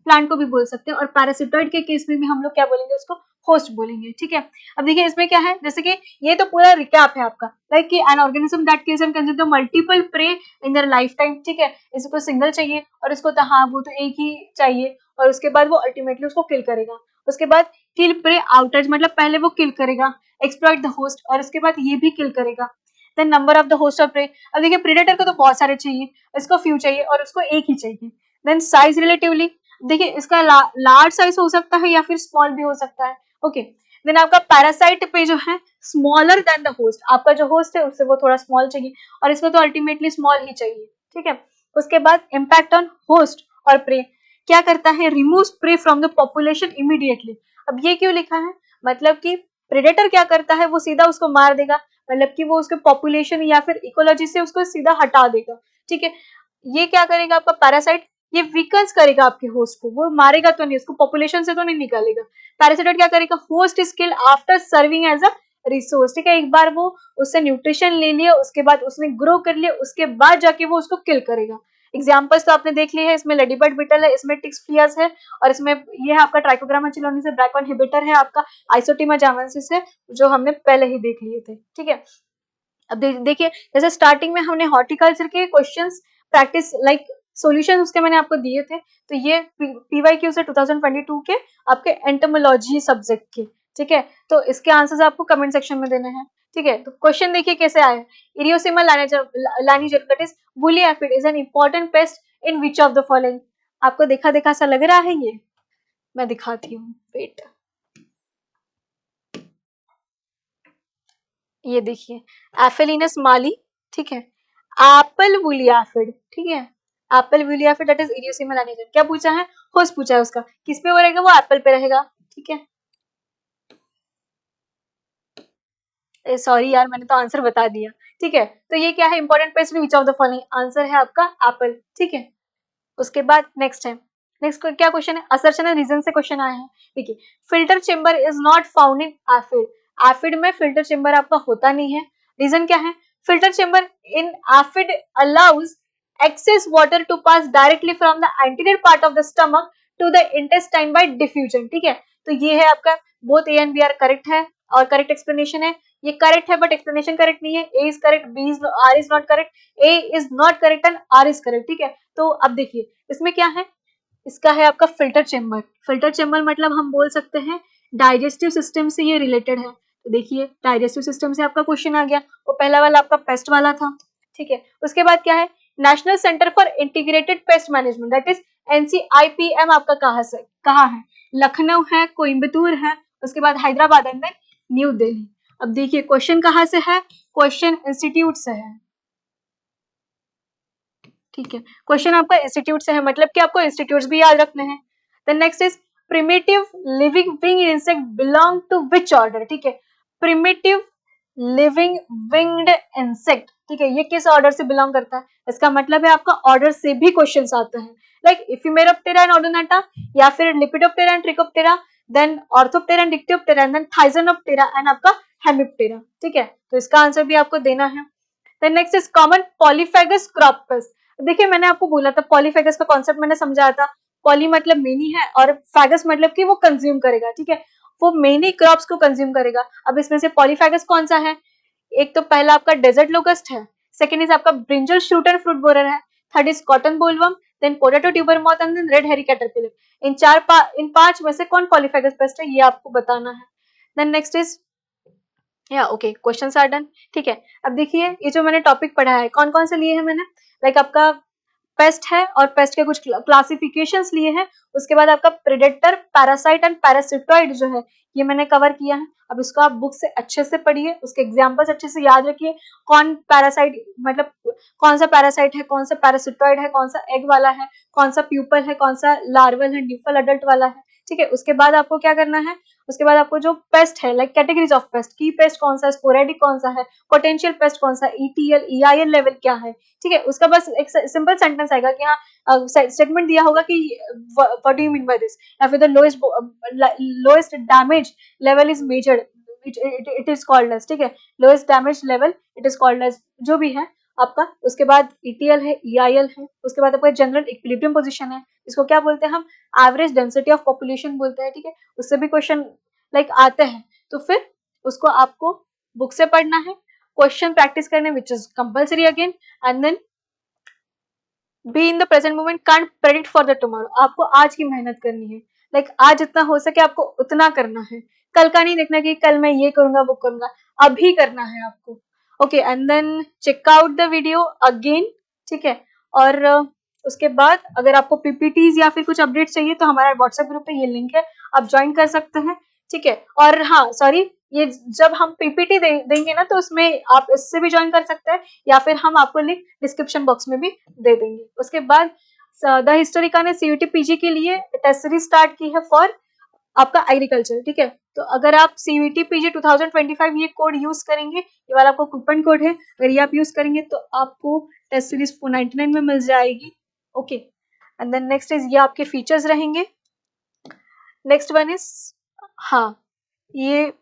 प्लांट को भी बोल सकते हैं, और पैरासिटोइड के केस में भी हम लोग क्या बोलेंगे उसको होस्ट बोलेंगे, ठीक है। अब देखिए इसमें क्या है, जैसे कि ये तो पूरा रिकैप है आपका, लाइक कि an organism that kills and consume the multiple prey in their lifetime, ठीक है। इसको सिंगल चाहिए और इसको तो हाँ वो तो एक ही चाहिए, और उसके बाद वो अल्टीमेटली उसको किल करेगा। उसके बाद किल प्रे आउटर्स, मतलब पहले वो किल करेगा, एक्सप्लॉइट द होस्ट, और उसके बाद ये भी किल करेगा। Then number of the host of prey, अब देखिए प्रेडेटर को तो बहुत सारे चाहिए, इसको फ्यू चाहिए और उसको एक ही चाहिए। देन साइज रिलेटिवली, देखिए इसका लार्ज साइज हो सकता है या फिर स्मॉल भी हो सकता है, ओके। देन आपका पैरासाइट पे जो है स्मॉलर देन द होस्ट, आपका जो होस्ट है उससे वो थोड़ा स्मॉल चाहिए और इसको तो अल्टीमेटली स्मॉल ही चाहिए, ठीक है। उसके बाद इम्पैक्ट ऑन होस्ट और प्रे, क्या करता है, removes prey from the population immediately. अब ये क्यों लिखा है, मतलब कि प्रेडेटर क्या करता है, वो सीधा उसको मार देगा, मतलब कि वो उसके पॉपुलेशन या फिर इकोलॉजी से उसको सीधा हटा देगा, ठीक है। ये क्या करेगा आपका पैरासाइट, ये वीकन्स करेगा आपके होस्ट को, वो मारेगा तो नहीं, उसको पॉपुलेशन से तो नहीं निकालेगा। पैरासाइट क्या करेगा, host is killed after serving as a resource, ठीक है। एक बार वो उससे न्यूट्रिशन ले लिया, उसके बाद उसने ग्रो कर लिया, उसके बाद जाके वो उसको किल करेगा। एग्जाम्पल्स तो आपने देख लिए है, इसमें लेडीबर्ड बीटल है, इसमें टिक्स फ्लियास है, और इसमें ये है आपका ट्राइकोग्रामा चिलोनिस है, ब्रैकॉन हिबिटर है, आपका आइसोटीमा जामेंसिस है, जो हमने पहले ही देख लिए थे, ठीक है। अब देखिए जैसे स्टार्टिंग में हमने हॉर्टिकल्चर के क्वेश्चंस प्रैक्टिस लाइक सॉल्यूशन उसके मैंने आपको दिए थे, तो ये पीवाईक्यू से 2022 के आपके एंटोमोलॉजी सब्जेक्ट के, ठीक है। तो इसके आंसर्स आपको कमेंट सेक्शन में देने हैं, ठीक है। तो क्वेश्चन देखिए कैसे आया, Eriosoma lanigerum that is woolly aphid is an important pest in which of the following. आपको देखा देखा सा लग रहा है, ये मैं दिखाती हूँ, वेट, ये देखिए एफेलिनस माली, ठीक है, एप्पल वुली एफिड, ठीक है, apple woolly aphid that is Eriosoma lanigerum. क्या पूछा है, होस्ट पूछा है उसका, किस पे वो रहेगा, वो एप्पल पे रहेगा, ठीक है। सॉरी यार मैंने तो आंसर बता दिया, ठीक है। तो ये क्या है, important paste which of the following, answer है आपका एप्पल, ठीक है। उसके बाद नेक्स्ट है, नेक्स्ट क्या क्वेश्चन है, असर्शन एंड रीजन से क्वेश्चन आया है, देखिए filter chamber is not found in aphid, aphid में फिल्टर चेंबर आपका होता नहीं है। रीजन क्या है, filter chamber in aphid allows excess water to pass directly from the anterior part of the stomach to the intestine by diffusion, ठीक है। तो ये है आपका both A and B are correct है और करेक्ट एक्सप्लेनेशन है, ये करेक्ट है बट एक्सप्लेनेशन करेक्ट नहीं है, A is correct, B is R is not correct, A is not correct and R is correct, ठीक है। तो अब देखिए इसमें क्या है, इसका है आपका फिल्टर चेंबर, फिल्टर चेंबर मतलब हम बोल सकते हैं डाइजेस्टिव सिस्टम से ये रिलेटेड है। तो देखिए डाइजेस्टिव सिस्टम से आपका क्वेश्चन आ गया, वो पहला वाला आपका पेस्ट वाला था, ठीक है। उसके बाद क्या है, national centre for integrated pest management that is NCIPM आपका कहाँ है, लखनऊ है, कोयम्बतूर है, उसके बाद Hyderabad and then New Delhi. अब देखिए क्वेश्चन कहाँ से है, क्वेश्चन इंस्टीट्यूट से है, ठीक है। क्वेश्चन आपका इंस्टीट्यूट से है, मतलब कि आपको इंस्टीट्यूट्स भी याद रखने हैं। Then next is primitive living wing insect belong to which order, ठीक है। प्रिमिटिव लिविंग विंग्ड इंसेक्ट, ठीक है, ये किस ऑर्डर से बिलोंग करता है, इसका मतलब है आपका ऑर्डर से भी क्वेश्चंस आते हैं, लाइक इफिमेरोप्टेरा एंड ऑर्डोनाटा, या फिर Lepidoptera and Trichoptera, then Orthoptera and Dictyoptera, and then Thysanoptera and आपका हेमिप्टेरा, ठीक है। तो इसका आंसर भी आपको देना है। Then next is common polyphagous crop pest, देखिए मैंने आपको बोला था पॉलीफेगस का कॉन्सेप्ट मैंने समझाया था, पॉली मतलब मेनी है और फेगस मतलब कि वो कंज्यूम करेगा, ठीक है, वो मेनी क्रॉप्स को कंज्यूम करेगा। अब इसमें से पॉलीफेगस कौन सा है, एक तो पहला आपका डेजर्ट लोकस्ट है, सेकंड इज आपका brinjal shoot and fruit borer है, third is cotton bollworm, then potato tuber moth and then red hairy caterpillar. इन पांच में से कौन पॉलीफेगस पेस्ट है, ये आपको बताना है। देन नेक्स्ट इज या ओके क्वेश्चंस आर डन, ठीक है। अब देखिए ये जो मैंने टॉपिक पढ़ा है कौन कौन से लिए हैं मैंने, लाइक आपका पेस्ट है और पेस्ट के कुछ क्लासिफिकेशंस लिए हैं, उसके बाद आपका प्रेडेटर, पैरासाइट एंड पैरासिटोइड जो है ये मैंने कवर किया है। अब इसको आप बुक से अच्छे से पढ़िए, उसके एग्जांपल्स अच्छे से याद रखिए, कौन पैरासाइट मतलब कौन सा पैरासाइट है, कौन सा पैरासिटोइड है, कौन सा एग वाला है, कौन सा प्यूपल है, कौन सा लार्वल है, न्यूफल अडल्ट वाला है, ठीक है। उसके बाद आपको क्या करना है, उसके बाद आपको जो पेस्ट है, लाइक कैटेगरीज ऑफ पेस्ट, की पेस्ट कौन सा है, स्पोरेडिक कौन सा है, पोटेंशियल पेस्ट कौन सा, ETL EIL लेवल क्या है, ठीक है। उसका बस एक सिंपल सेंटेंस आएगा कि हाँ, स्टेटमेंट दिया होगा कि what do you mean by this, या फिर the lowest damage level is measured, it is called as, ठीक है, lowest damage level it is called as, जो भी है आपका। उसके बाद ETL है, EIL है, उसके बाद आपका जनरल इक्विलिब्रियम पोजीशन है, इसको क्या बोलते हैं हम, एवरेज डेंसिटी ऑफ पॉपुलेशन बोलते हैं, ठीक है। उससे भी क्वेश्चन लाइक आते हैं, तो फिर उसको आपको बुक से पढ़ना है, क्वेश्चन प्रैक्टिस करने which is compulsory again, and then be in the present moment, can't predict for the tomorrow, आपको आज की मेहनत करनी है, लाइक आज जितना हो सके आपको उतना करना है, कल का नहीं देखना कि कल मैं ये करूंगा वो करूंगा, अभी करना है आपको। Okay, and then check out the video again, ठीक है। और उसके बाद अगर आपको PPTs या फिर कुछ अपडेट चाहिए तो हमारा व्हाट्सएप ग्रुप पे ये लिंक है, आप ज्वाइन कर सकते हैं, ठीक है। और हाँ सॉरी, ये जब हम PPT देंगे ना तो उसमें आप इससे भी ज्वाइन कर सकते हैं, या फिर हम आपको लिंक डिस्क्रिप्शन बॉक्स में भी दे देंगे। उसके बाद द हिस्टोरिका ने CUET PG के लिए टेस्ट सीरीज स्टार्ट की है फॉर आपका एग्रीकल्चर, ठीक है। तो अगर आप CUET PG 2025 ये कोड यूज करेंगे, ये वाला आपको कूपन कोड है, अगर ये आप यूज करेंगे तो आपको टेस्ट सीरीज 499 में मिल जाएगी। Okay, and then next is ये आपके फीचर्स रहेंगे। नेक्स्ट वन इज, हाँ, ये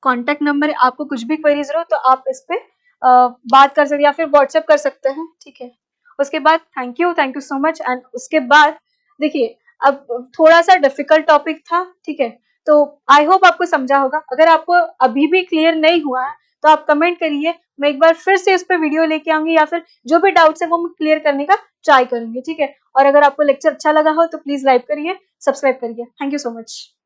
कॉन्टेक्ट नंबर है, आपको कुछ भी क्वेरीज हो तो आप इस पे बात कर सकते हैं या फिर व्हाट्सएप कर सकते हैं, ठीक है। उसके बाद thank you so much. And उसके बाद देखिए, अब थोड़ा सा डिफिकल्ट टॉपिक था, ठीक है, तो आई होप आपको समझा होगा। अगर आपको अभी भी क्लियर नहीं हुआ है तो आप कमेंट करिए, मैं एक बार फिर से इस पे वीडियो लेके आऊंगी, या फिर जो भी डाउट्स है वो मैं क्लियर करने का ट्राई करूंगी, ठीक है। और अगर आपको लेक्चर अच्छा लगा हो तो प्लीज लाइक करिए, सब्सक्राइब करिए। Thank you so much.